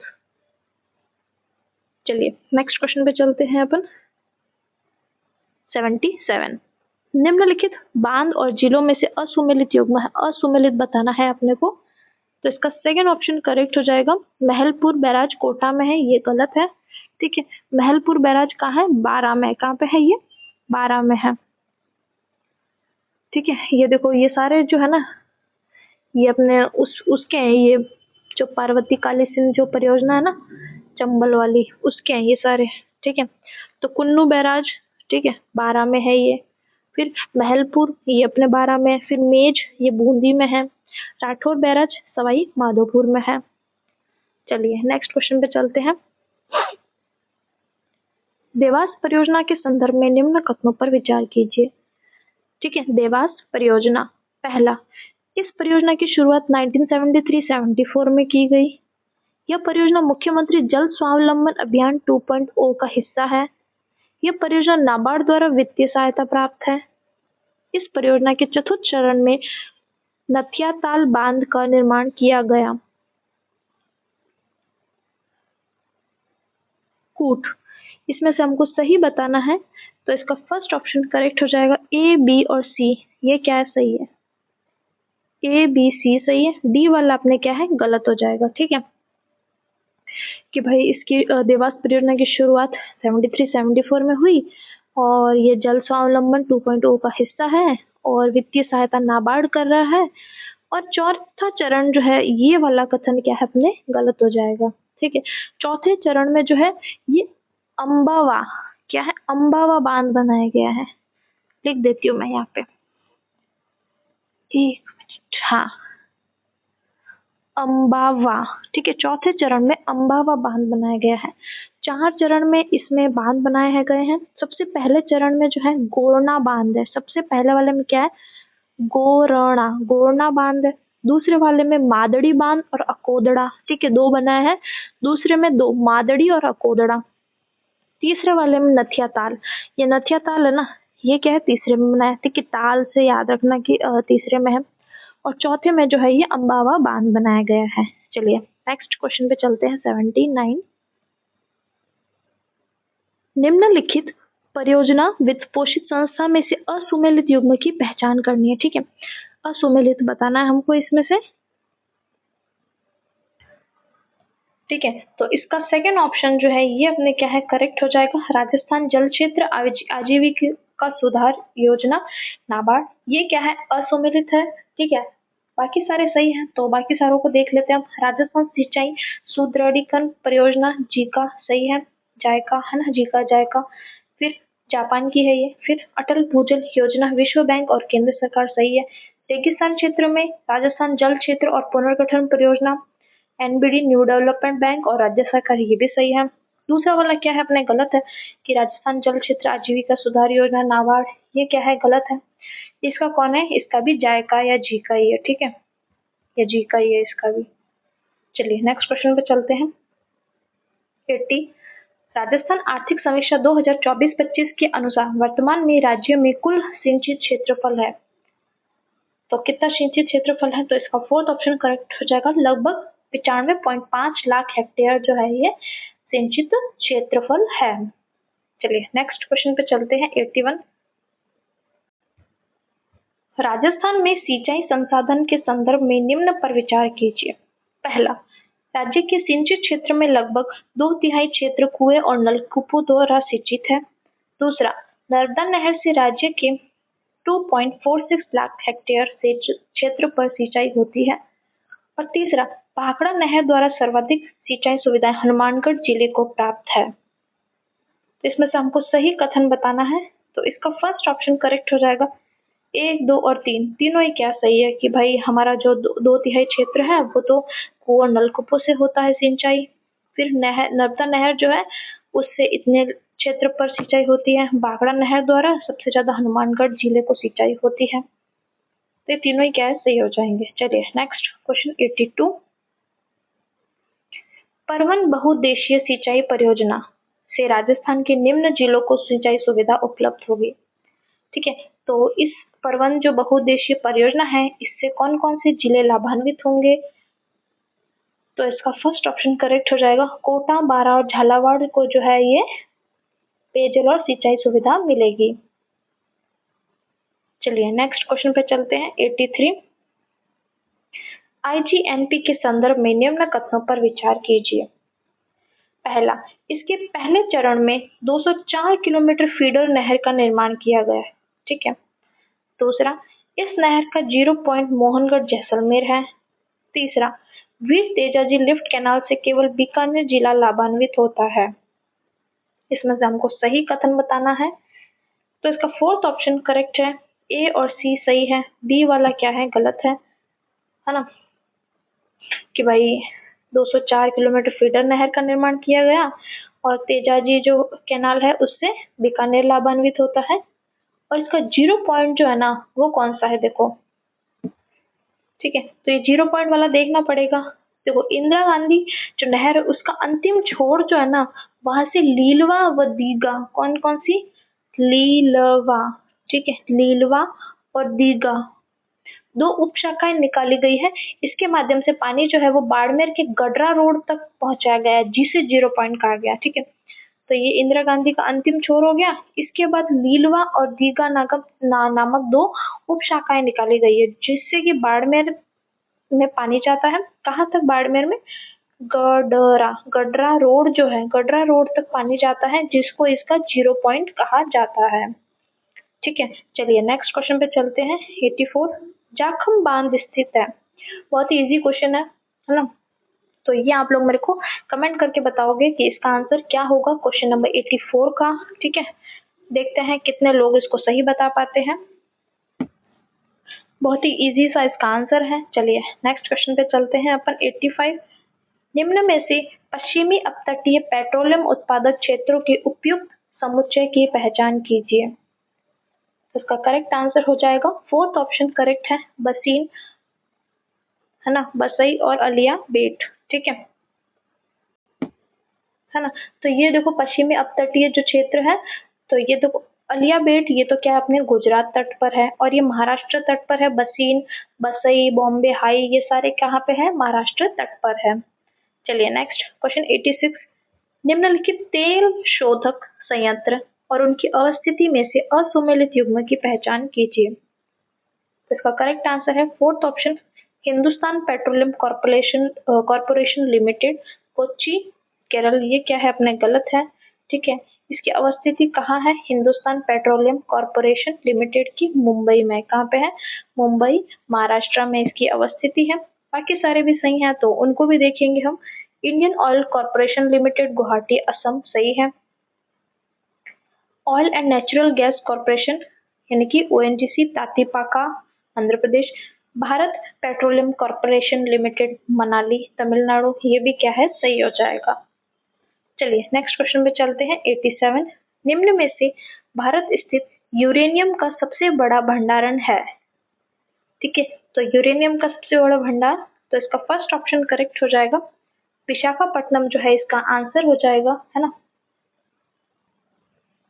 चलिए नेक्स्ट क्वेश्चन पे चलते हैं अपन। 77, निम्नलिखित बांध और जिलों में से असुमेलित युग्म है, असुमेलित बताना है अपने को। तो इसका सेकंड ऑप्शन करेक्ट हो जाएगा, महलपुर बैराज कोटा में है, ये गलत है। ठीक है, महलपुर बैराज कहाँ है? 12 में। कहाँ पे है ये? 12 में है। ठीक है, ये देखो ये सारे जो है ना, ये अपने उसके हैं, ये जो पार्वती काली सिंधु जो परियोजना है ना, चंबल वाली, उसके हैं ये सारे। ठीक है, तो कुन्नू बैराज, ठीक है, 12 में है ये। फिर महलपुर, ये अपने 12 में है। फिर मेज, ये बूंदी में है। राठौर बैराज सवाई माधोपुर में है। चलिए नेक्स्ट क्वेश्चन पे चलते हैं। देवास परियोजना के संदर्भ में निम्न कथनों पर विचार कीजिए। ठीक है, देवास परियोजना, पहला, इस परियोजना की शुरुआत 1973-74 में की गई। यह परियोजना मुख्यमंत्री जल स्वावलंबन अभियान 2.0 का हिस्सा है। यह परियोजना नाबार्ड द्वारा वित्तीय सहायता प्राप्त है। इस परियोजना के चतुर्थ चरण में नथिया ताल बांध का निर्माण किया गया। कूट, इसमें से हमको सही बताना है, तो इसका फर्स्ट ऑप्शन करेक्ट हो जाएगा। ए, बी और सी, ये क्या है? सही है। ए, बी, सी सही है। डी वाला अपने क्या है? गलत हो जाएगा। ठीक है, कि भाई इसकी देवास परियोजना की शुरुआत 73-74 में हुई और ये जल स्वावलंबन 2.0 का हिस्सा है और वित्तीय सहायता नाबार्ड कर रहा है। और चौथा चरण जो है, ये वाला कथन क्या है अपने? गलत हो जाएगा। ठीक है, चौथे चरण में जो है ये अम्बावा, क्या है? अम्बावा बांध बनाया गया है। लिख देती हूँ मैं यहाँ पे, एक मिनट। हाँ, अम्बावा। ठीक है, चौथे चरण में अम्बावा बांध बनाया गया है। 4 चरण में इसमें बांध बनाए गए हैं। सबसे पहले चरण में जो है गोरना बांध है। सबसे पहले वाले में क्या है? गोरना बांध है। दूसरे वाले में मादड़ी बांध और अकोदड़ा। ठीक है, 2 बनाए हैं। दूसरे में 2, मादड़ी और अकोदड़ा। तीसरे वाले में नथिया ताल, ये नथिया ताल है ना, ये क्या है? तीसरे में बनाया। ठीक है, ताल से याद रखना कि तीसरे में है। और चौथे में जो है ये अम्बावा बांध बनाया गया है। चलिए नेक्स्ट क्वेश्चन पे चलते हैं। 79, निम्नलिखित परियोजना वित्त पोषित संस्था में से असुमेलित युग्म की पहचान करनी है। ठीक है, असुमेलित बताना है हमको इसमें से। ठीक है, तो इसका सेकंड ऑप्शन जो है ये अपने क्या है? करेक्ट हो जाएगा, राजस्थान जल क्षेत्र आजीविका सुधार योजना नाबार्ड। ये क्या है? असुमेलित है। ठीक है, बाकी सारे सही हैं, तो बाकी सारों को देख लेते हैं हम। राजस्थान सिंचाई सुदृढ़ीकरण परियोजना, जीका सही है। जायका है ना, जीका जायका। फिर जापान की है ये। फिर अटल भूजल योजना विश्व बैंक और केंद्र सरकार सही है। रेगिस्तान क्षेत्र में राजस्थान जल क्षेत्र और पुनर्गठन परियोजना, एनबीडी न्यू डेवलपमेंट बैंक और राज्य सरकार, ये भी सही है। दूसरा वाला क्या है अपने गलत है कि राजस्थान जल क्षेत्र आजीविका सुधार योजना नाबार्ड, ये क्या है गलत है। इसका कौन है, इसका भी जायका या जी का ही है, ठीक है, या जी का ही है इसका भी। चलिए नेक्स्ट क्वेश्चन पे चलते हैं। 80 राजस्थान आर्थिक समीक्षा 2024-25 के अनुसार वर्तमान में राज्य में कुल सिंचित क्षेत्रफल है, तो कितना सिंचित क्षेत्रफल है, तो इसका फोर्थ ऑप्शन करेक्ट हो जाएगा। लगभग 95.5 लाख हेक्टेयर जो है ये सिंचित क्षेत्रफल है। चलिए नेक्स्ट क्वेश्चन पे चलते हैं। 81 राजस्थान में सिंचाई संसाधन के संदर्भ में निम्न पर विचार कीजिए। पहला, राज्य के सिंचित क्षेत्र में लगभग 2/3 क्षेत्र कुएं और नलकूपों द्वारा सिंचित है। दूसरा, नर्मदा नहर से राज्य के 2.46 लाख हेक्टेयर से क्षेत्र पर सिंचाई होती है। और तीसरा, भाखड़ा नहर द्वारा सर्वाधिक सिंचाई सुविधाएं हनुमानगढ़ जिले को प्राप्त है। तो इसमें से हमको सही कथन बताना है, तो इसका फर्स्ट ऑप्शन करेक्ट हो जाएगा। 1, 2 और 3 तीनों ही क्या सही है कि भाई हमारा जो 2/3 क्षेत्र है वो तो कुआं नलकूपों से होता है सिंचाई, फिर नर्मदा नहर जो है उससे इतने क्षेत्र पर सिंचाई होती है, भाखड़ा नहर द्वारा सबसे ज्यादा हनुमानगढ़ जिले को सिंचाई होती है। तो ये तीनों ही क्या है सही हो जाएंगे। चलिए नेक्स्ट क्वेश्चन 82 परवन बहुउद्देशीय सिंचाई परियोजना से राजस्थान के निम्न जिलों को सिंचाई सुविधा उपलब्ध होगी। ठीक है, तो इस परवन जो बहुउद्देशीय परियोजना है इससे कौन कौन से जिले लाभान्वित होंगे, तो इसका फर्स्ट ऑप्शन करेक्ट हो जाएगा। कोटा, बारां और झालावाड़ को जो है ये पेयजल और सिंचाई सुविधा मिलेगी। चलिए नेक्स्ट क्वेश्चन पे चलते हैं। 83 आईजीएनपी के संदर्भ में निम्न कथनों पर विचार कीजिए। पहला, इसके पहले चरण में 204 किलोमीटर फीडर नहर का निर्माण किया गया है। ठीक है। दूसरा, इस नहर का 0 पॉइंट मोहनगढ़ जैसलमेर है। तीसरा, वीर तेजाजी लिफ्ट कैनाल से केवल बीकानेर जिला लाभान्वित होता है। इसमें से हमको सही कथन बताना है, तो इसका फोर्थ ऑप्शन करेक्ट है। ए और सी सही है, बी वाला क्या है गलत है ना, कि भाई 204 किलोमीटर फीडर नहर का निर्माण किया गया और तेजाजी जो कैनाल है उससे बीकानेर लाभान्वित होता है। और इसका 0 पॉइंट जो है ना वो कौन सा है देखो। ठीक है, तो ये 0 पॉइंट वाला देखना पड़ेगा। देखो इंदिरा गांधी जो नहर है उसका अंतिम छोर जो है ना वहां से लीलवा व दीघा, कौन कौन सी, लीलवा, ठीक है, लीलवा और दीघा 2 उप शाखाएं निकाली गई है। इसके माध्यम से पानी जो है वो बाड़मेर के गडरा रोड तक पहुंचाया गया है, जिसे 0 पॉइंट कहा गया। ठीक है, तो ये इंदिरा गांधी का अंतिम छोर हो गया। इसके बाद लीलवा और दीघा नामक 2 उप शाखाएं निकाली गई है, जिससे कि बाड़मेर में पानी जाता है। कहाँ तक बाड़मेर में, गडरा रोड जो है, गडरा रोड तक पानी जाता है, जिसको इसका 0 पॉइंट कहा जाता है। ठीक है, चलिए नेक्स्ट क्वेश्चन पे चलते हैं। 84 जाखम बांध स्थित है। बहुत ही इजी क्वेश्चन है ना, तो ये आप लोग मेरे को कमेंट करके बताओगे कि इसका आंसर क्या होगा क्वेश्चन नंबर 84 का। ठीक है, देखते हैं कितने लोग इसको सही बता पाते हैं। बहुत ही इजी सा इसका आंसर है। चलिए नेक्स्ट क्वेश्चन पे चलते हैं अपन। 85 निम्न में से पश्चिमी अपतटीय पेट्रोलियम उत्पादक क्षेत्रों के उपयुक्त समुच्चय की पहचान कीजिए। इसका करेक्ट आंसर हो जाएगा फोर्थ ऑप्शन करेक्ट है, बसीन, है ना, बसई और अलिया बेट। ठीक है ना, तो ये देखो पश्चिमी अपतटीय जो क्षेत्र है, तो ये देखो अलिया बेट, ये तो क्या अपने गुजरात तट पर है, और ये महाराष्ट्र तट पर है। बसीन, बसई, बॉम्बे हाई, ये सारे कहाँ पे है, महाराष्ट्र तट पर है। चलिए नेक्स्ट क्वेश्चन 86 निम्नलिखित तेल शोधक संयंत्र और उनकी अवस्थिति में से असुमेलित युग्म की पहचान कीजिए। तो इसका करेक्ट आंसर है fourth option, Hindustan petroleum Corporation limited, Kochi, Kerala. ये क्या है अपने गलत है। ठीक है, इसकी अवस्थिति कहाँ है, हिंदुस्तान पेट्रोलियम कॉर्पोरेशन लिमिटेड की मुंबई में। कहाँ पे है, मुंबई, महाराष्ट्र में इसकी अवस्थिति है। बाकी सारे भी सही हैं तो उनको भी देखेंगे हम। Indian Oil Corporation Limited, Guwahati, Assam, सही है। Oil and Natural Gas Corporation यानी कि ONGC, Tatipaka, Andhra Pradesh. Bharat Petroleum Corporation Limited, Manali, Tamil Nadu, ये भी क्या है, सही हो जाएगा। चलिए नेक्स्ट क्वेश्चन पे चलते हैं। 87, निम्न में से भारत स्थित यूरेनियम का सबसे बड़ा भंडारण है। ठीक है, तो यूरेनियम का सबसे बड़ा भंडार, तो इसका फर्स्ट ऑप्शन करेक्ट हो जाएगा, विशाखापट्टनम जो है इसका आंसर हो जाएगा, है ना।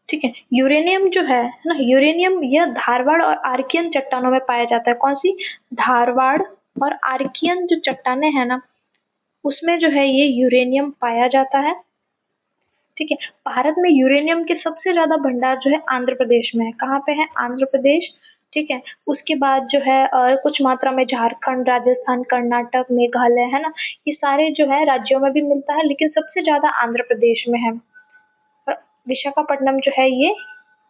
ठीक है, यूरेनियम जो है ना, यूरेनियम यह धारवाड़ और आर्कियन चट्टानों में पाया जाता है। कौन सी? धारवाड़ और आर्कियन जो चट्टाने हैं ना, उसमें जो है ये यूरेनियम पाया जाता है। ठीक है, भारत में यूरेनियम के सबसे ज्यादा भंडार जो है आंध्र प्रदेश में है। कहाँ पे है? आंध्र प्रदेश। ठीक है, उसके बाद जो है कुछ मात्रा में झारखंड, राजस्थान, कर्नाटक, मेघालय, है ना, ये सारे जो है राज्यों में भी मिलता है, लेकिन सबसे ज्यादा आंध्र प्रदेश में है। और विशाखापट्टनम जो है ये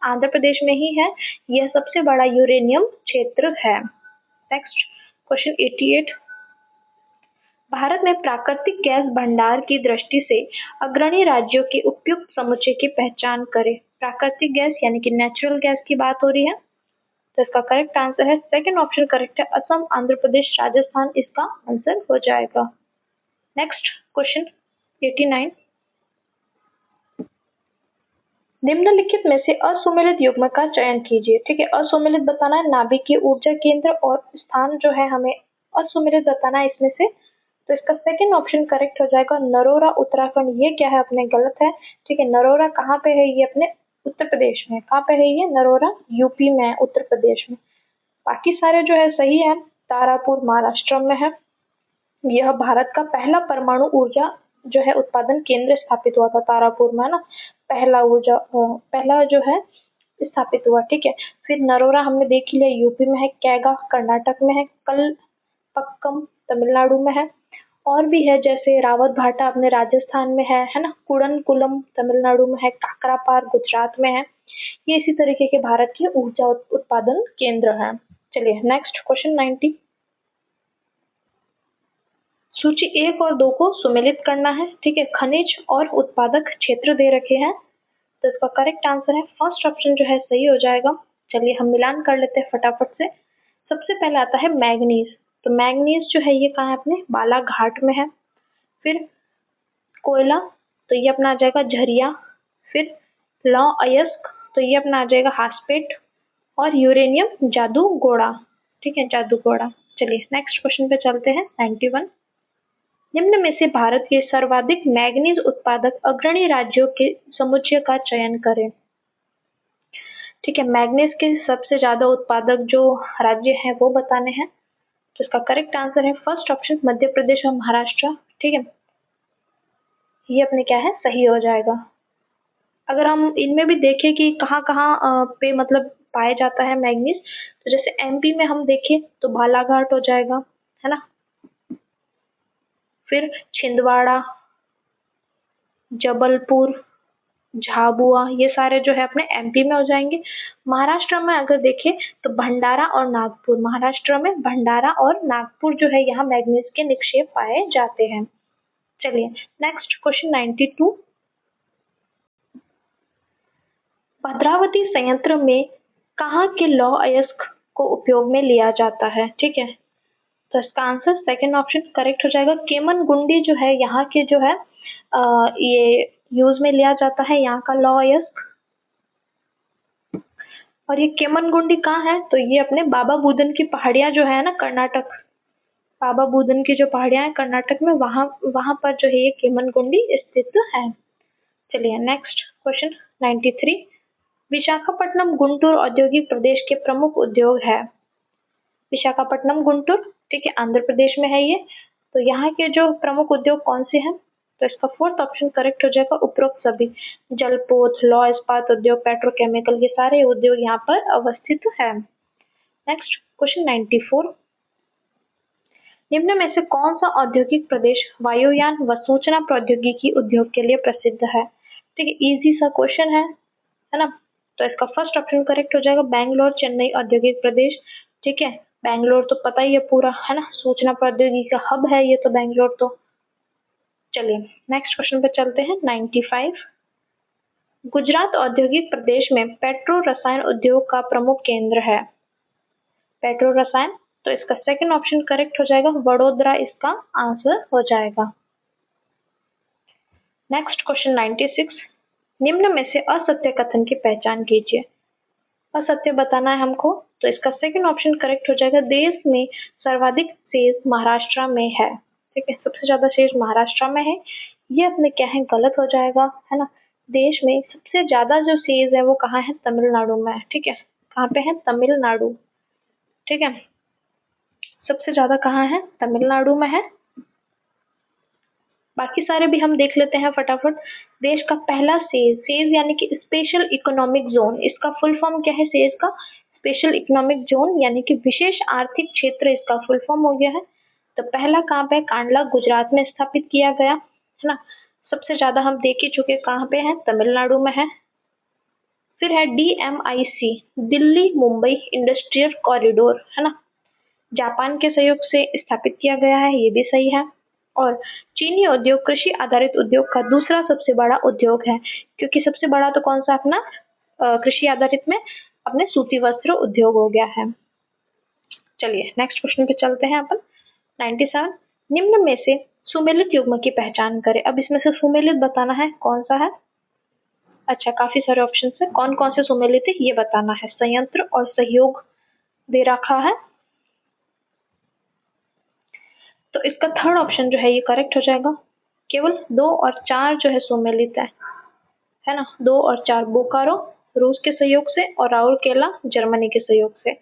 आंध्र प्रदेश में ही है, यह सबसे बड़ा यूरेनियम क्षेत्र है। नेक्स्ट क्वेश्चन 88, भारत में प्राकृतिक गैस भंडार की दृष्टि से अग्रणी राज्यों के उपयुक्त समुच्चय की पहचान करें। प्राकृतिक गैस यानी कि नेचुरल गैस की बात हो रही है, तो इसका करेक्ट आंसर है सेकंड ऑप्शन करेक्ट है, असम, आंध्र प्रदेश, राजस्थान इसका आंसर हो जाएगा। नेक्स्ट क्वेश्चन 89, निम्नलिखित में से असुमेलित युग्म का चयन कीजिए। ठीक है, असुमेलित बताना है, नाभिकीय ऊर्जा केंद्र और स्थान जो है हमें असुमेलित बताना है इसमें से, तो इसका सेकंड ऑप्शन करेक्ट हो जाएगा, नरोरा, उत्तराखंड। ये क्या है अपने गलत है। ठीक है, नरोरा कहाँ पे है? ये अपने उत्तर प्रदेश में। कहाँ पे है ये नरोरा? यूपी में है, उत्तर प्रदेश में। बाकी सारे जो है सही है। तारापुर महाराष्ट्र में है। यह भारत का पहला परमाणु ऊर्जा जो है उत्पादन केंद्र स्थापित हुआ था तारापुर में, है ना, पहला जो है स्थापित हुआ। ठीक है, फिर नरोरा हमने देख लिया, यूपी में है, कैगा कर्नाटक में है, कलपक्कम तमिलनाडु में है, और भी है जैसे रावत भाटा अपने राजस्थान में है ना, कुड़नकुलम तमिलनाडु में है, काकरापार गुजरात में है। ये इसी तरीके के भारत के ऊर्जा उत्पादन केंद्र हैं। चलिए नेक्स्ट क्वेश्चन 90, सूची 1 और 2 को सुमेलित करना है। ठीक है, खनिज और उत्पादक क्षेत्र दे रखे हैं, तो इसका करेक्ट आंसर है फर्स्ट ऑप्शन जो है सही हो जाएगा। चलिए हम मिलान कर लेते हैं फटाफट से। सबसे पहले आता है मैग्नीज, तो मैग्नीज जो है ये कहाँ है? अपने बालाघाट में है। फिर कोयला, तो ये अपना आ जाएगा झरिया। फिर लौह अयस्क, तो ये अपना आ जाएगा हासपेट। और यूरेनियम जादूगोड़ा। ठीक है, जादूगोड़ा। चलिए नेक्स्ट क्वेश्चन पे चलते हैं। 91, निम्न में से भारत के सर्वाधिक मैग्नीज उत्पादक अग्रणी राज्यों के समुच्चय का चयन करें। ठीक है, मैग्नीज के सबसे ज्यादा उत्पादक जो राज्य हैं वो बताने हैं, तो इसका करेक्ट आंसर है फर्स्ट ऑप्शन, मध्य प्रदेश और महाराष्ट्र। ठीक है, ये अपने क्या है, सही हो जाएगा। अगर हम इनमें भी देखें कि कहाँ कहाँ पे मतलब पाया जाता है मैग्नीज, तो जैसे एमपी में हम देखें तो बालाघाट हो जाएगा, है ना। फिर छिंदवाड़ा, जबलपुर, झाबुआ, ये सारे जो है अपने एमपी में हो जाएंगे। महाराष्ट्र में अगर देखें तो भंडारा और नागपुर, महाराष्ट्र में भंडारा और नागपुर जो है यहाँ मैग्नीज के निक्षेप पाए जाते हैं। चलिए नेक्स्ट क्वेश्चन 92, भद्रावती संयंत्र में कहाँ के लौह अयस्क को उपयोग में लिया जाता है। ठीक है, तो इसका आंसर सेकंड ऑप्शन करेक्ट हो जाएगा, केमनगुंडी जो है यहाँ के जो है ये यूज में लिया जाता है, यहाँ का लौह अयस्क। और ये केमनगुंडी कहाँ है? तो ये अपने बाबा बुदन की पहाड़ियाँ जो है ना, कर्नाटक, बाबा बुदन की जो पहाड़ियाँ हैं कर्नाटक में, वहां पर जो है ये केमनगुंडी स्थित है। चलिए नेक्स्ट क्वेश्चन 93, विशाखापट्टनम गुंटूर औद्योगिक प्रदेश के प्रमुख उद्योग है। विशाखापट्टनम गुंटूर, ठीक है, आंध्र प्रदेश में है ये। तो यहाँ के जो प्रमुख उद्योग कौन से हैं? तो इसका फोर्थ ऑप्शन करेक्ट हो जाएगा, उपरोक्त सभी। जलपोत, लौह इस्पात उद्योग, पेट्रोकेमिकल, ये सारे उद्योग यहाँ पर अवस्थित है। नेक्स्ट क्वेश्चन 94, निम्न में से कौन सा औद्योगिक प्रदेश वायुयान व सूचना प्रौद्योगिकी उद्योग के लिए प्रसिद्ध है? ठीक है, इजी सा क्वेश्चन है ना। तो इसका फर्स्ट ऑप्शन करेक्ट हो जाएगा, बैंगलोर, चेन्नई औद्योगिक प्रदेश। ठीक है, बैंगलोर तो पता ही है पूरा, है ना, सूचना प्रौद्योगिकी का हब है ये तो बैंगलोर तो। चलिए नेक्स्ट क्वेश्चन पे चलते हैं। 95, गुजरात औद्योगिक प्रदेश में पेट्रो रसायन उद्योग का प्रमुख केंद्र है। पेट्रो रसायन। तो इसका सेकंड ऑप्शन करेक्ट हो जाएगा, वडोदरा इसका आंसर हो जाएगा। नेक्स्ट क्वेश्चन 96, निम्न में से असत्य कथन की पहचान कीजिए। असत्य बताना है हमको, तो इसका सेकंड ऑप्शन करेक्ट हो जाएगा, देश में सर्वाधिक सेज महाराष्ट्र में है। ठीक है, सबसे ज्यादा सेज महाराष्ट्र में है, ये अपने क्या है गलत हो जाएगा, है ना। देश में सबसे ज्यादा जो सेज है वो कहाँ है, तमिलनाडु में है। ठीक है, कहाँ पे है, तमिलनाडु। ठीक है, सबसे ज्यादा कहाँ है, तमिलनाडु में है। बाकी सारे भी हम देख लेते हैं फटाफट। देश का पहला सेज, सेज यानी कि स्पेशल इकोनॉमिक जोन, इसका फुल फॉर्म क्या है सेज का, स्पेशल इकोनॉमिक जोन यानी कि विशेष आर्थिक क्षेत्र इसका फुल फॉर्म हो गया है। तो पहला कहाँ पे, कांडला गुजरात में स्थापित किया गया, है ना। सबसे ज्यादा हम देख ही चुके कहाँ पे है, तमिलनाडु में है। फिर है DMIC, Delhi Mumbai industrial corridor, है ना, जापान के सहयोग से स्थापित किया गया है, ये भी सही है। और चीनी उद्योग कृषि आधारित उद्योग का दूसरा सबसे बड़ा उद्योग है, क्योंकि सबसे बड़ा तो कौन सा अपना कृषि आधारित में अपने सूती वस्त्र उद्योग हो गया है। चलिए नेक्स्ट क्वेश्चन पे चलते हैं अपन। 97, निम्न में से सुमेलित युग्म की पहचान करें। अब इसमें से सुमेलित बताना है, कौन सा है। अच्छा, काफी सारे ऑप्शन है, कौन कौन से सुमेलित है ये बताना है। संयंत्र और सहयोग दे रखा है, तो इसका थर्ड ऑप्शन जो है ये करेक्ट हो जाएगा। केवल 2 और 4 जो है सुमेलित है ना, 2 और 4, बोकारो रूस के सहयोग से और राउरकेला जर्मनी के सहयोग से।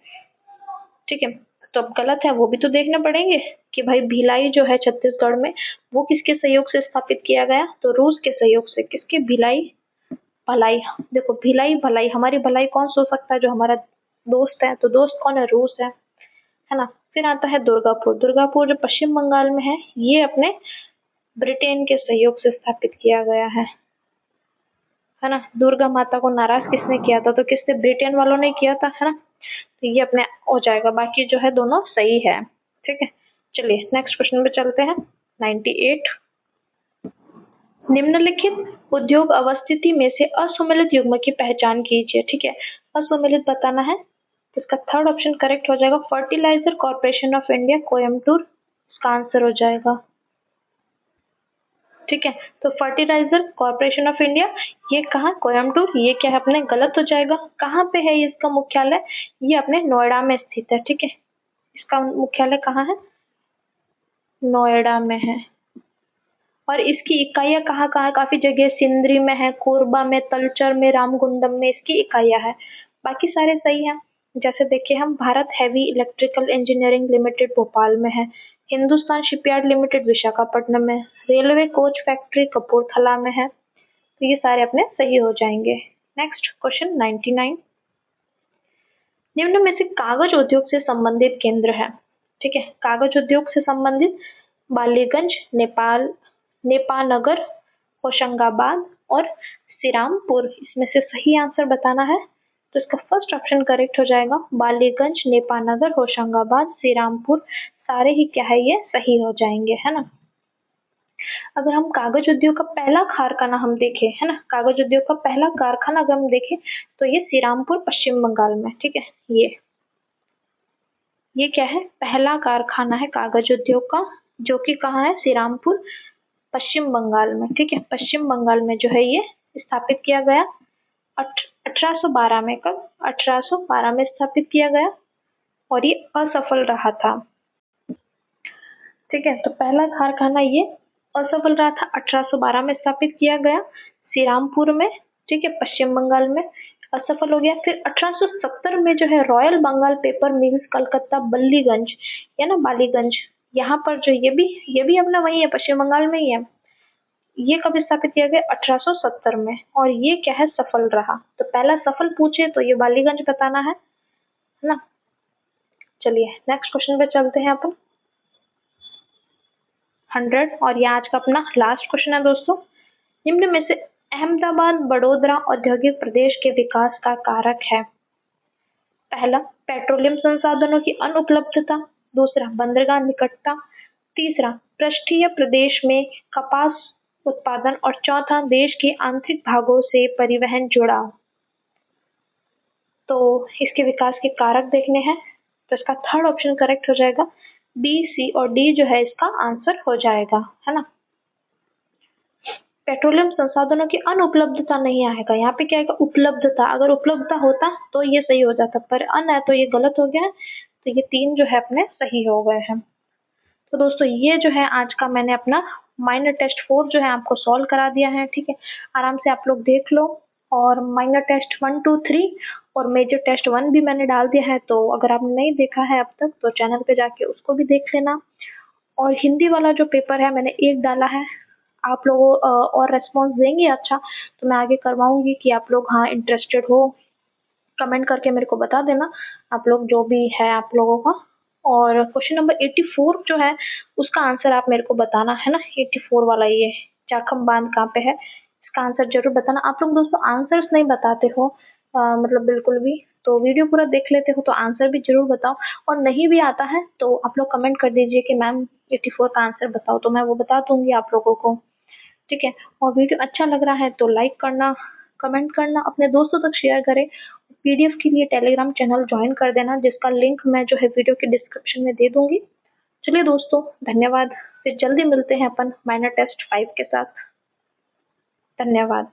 ठीक है, तो अब गलत है वो भी तो देखने पड़ेंगे कि भाई भिलाई जो है छत्तीसगढ़ में वो किसके सहयोग से स्थापित किया गया, तो रूस के सहयोग से। किसके, भिलाई भलाई। देखो भिलाई भलाई, हमारी भलाई कौन सोच सकता है, जो हमारा दोस्त है, तो दोस्त कौन है, रूस है ना। फिर आता है दुर्गापुर, दुर्गापुर जो पश्चिम बंगाल में है, ये अपने ब्रिटेन के सहयोग से स्थापित किया गया है ना। दुर्गा माता को नाराज किसने किया था, तो किसने, ब्रिटेन वालों ने किया था, है ना। तो ये अपने हो जाएगा, बाकी जो है दोनों सही है। ठीक है, चलिए नेक्स्ट क्वेश्चन पे चलते हैं। 98, निम्नलिखित उद्योग अवस्थिति में से असुमेलित युग्म की पहचान कीजिए। ठीक है, असुमेलित बताना है, तो इसका थर्ड ऑप्शन करेक्ट हो जाएगा, fertiliser corporation of India Coimbatore, इसका आंसर हो जाएगा। ठीक है, तो फर्टिलाइजर कॉर्पोरेशन ऑफ इंडिया ये कहाँ, कोयम्बटूर, ये क्या है अपने गलत हो जाएगा। कहाँ पे है इसका मुख्यालय, ये अपने नोएडा में स्थित है। ठीक है, इसका मुख्यालय कहाँ है, नोएडा में है। और इसकी इकाइयाँ कहाँ कहाँ, काफी जगह, सिंदरी में है, कोरबा में, तलचर में, रामगुंडम में इसकी इकाइयाँ है। बाकी सारे सही हैं, जैसे देखिए हम Bharat heavy electrical engineering limited Bhopal में है, हिंदुस्तान शिपयार्ड लिमिटेड विशाखापट्टनम में, रेलवे कोच फैक्ट्री कपूरथला में है। तो ये सारे अपने सही हो जाएंगे। नेक्स्ट क्वेश्चन 99, निम्न में से कागज उद्योग से संबंधित केंद्र है। ठीक है, कागज उद्योग से संबंधित बालीगंज, नेपाल, नेपानगर, होशंगाबाद और श्रीरामपुर, इसमें से सही आंसर बताना है। तो इसका फर्स्ट ऑप्शन करेक्ट हो जाएगा, बालीगंज, नेपानगर, होशंगाबाद, श्रीरामपुर, सारे ही क्या है ये सही हो जाएंगे, है ना। अगर हम कागज उद्योग का पहला कारखाना हम देखें, है ना, कागज उद्योग का पहला कारखाना अगर हम देखें तो ये श्रीरामपुर पश्चिम बंगाल में। ठीक है, ये क्या है, पहला कारखाना है कागज उद्योग का, जो कि कहाँ है, श्रीरामपुर पश्चिम बंगाल में। ठीक है, पश्चिम बंगाल में जो है ये स्थापित किया गया 1812 में। कब, 1812 में स्थापित किया गया, और ये असफल रहा था। ठीक है, तो पहला कारखाना ये असफल रहा था, 1812 में स्थापित किया गया श्रीरामपुर में। ठीक है, पश्चिम बंगाल में असफल हो गया। फिर 1870 में जो है royal Bengal paper mills Calcutta Ballygunge या ना बालीगंज, यहाँ पर जो ये भी अपना वही है, पश्चिम बंगाल में ही है। ये कब स्थापित किया गया, 1870 में, और ये क्या है, सफल रहा। तो पहला सफल पूछे तो ये बालीगंज बताना है ना। चलिए नेक्स्ट क्वेश्चन पे चलते हैं अपन। 100, और ये आज का अपना लास्ट क्वेश्चन है दोस्तों। निम्न में से अहमदाबाद बड़ोदरा औद्योगिक प्रदेश के विकास का कारक है। पहला, पेट्रोलियम संसाधनों की अनुपलब्धता, दूसरा बंदरगाह निकटता, तीसरा पृष्ठीय प्रदेश में कपास उत्पादन, और चौथा देश के आंतरिक भागों से परिवहन जुड़ाव। तो इसके विकास के कारक देखने हैं। तो इसका थर्ड ऑप्शन करेक्ट हो जाएगा, बी, सी और डी जो है इसका आंसर हो जाएगा, है ना। पेट्रोलियम संसाधनों की अनुपलब्धता नहीं आएगा, यहाँ पे क्या आएगा, उपलब्धता। अगर उपलब्धता होता तो ये सही हो जाता, पर अन है तो ये गलत हो गया है, तो ये 3 जो है अपने सही हो गए हैं। तो दोस्तों ये जो है आज का मैंने अपना माइनर टेस्ट 4 जो है आपको सॉल्व करा दिया है, ठीक है। आराम से आप लोग देख लो, और माइनर टेस्ट 1, 2, 3 और मेजर टेस्ट 1 भी मैंने डाल दिया है, तो अगर आपने नहीं देखा है अब तक तो चैनल पे जाके उसको भी देख लेना। और हिंदी वाला जो पेपर है मैंने 1 डाला है, आप लोग और रेस्पॉन्स देंगे अच्छा तो मैं आगे करवाऊंगी कि आप लोग हाँ इंटरेस्टेड हो, कमेंट करके मेरे को बता देना आप लोग जो भी है आप लोगों का। और क्वेश्चन नंबर 84 जो है उसका आंसर आप मेरे को बताना, है ना। 84 वाला ये चाखम बांध कहाँ पे है, इसका आंसर जरूर बताना। आप लोग दोस्तों आंसर्स नहीं बताते हो, मतलब बिल्कुल भी, तो वीडियो पूरा देख लेते हो तो आंसर भी जरूर बताओ। और नहीं भी आता है तो आप लोग कमेंट कर दीजिए कि मैम 84 का आंसर बताओ, तो मैं वो बता दूंगी आप लोगों को, ठीक है। और वीडियो अच्छा लग रहा है तो लाइक करना, कमेंट करना, अपने दोस्तों तक शेयर करें। पीडीएफ के लिए टेलीग्राम चैनल ज्वाइन कर देना, जिसका लिंक मैं जो है वीडियो के डिस्क्रिप्शन में दे दूंगी। चलिए दोस्तों, धन्यवाद। फिर जल्दी मिलते हैं अपन माइनर टेस्ट 5 के साथ। धन्यवाद।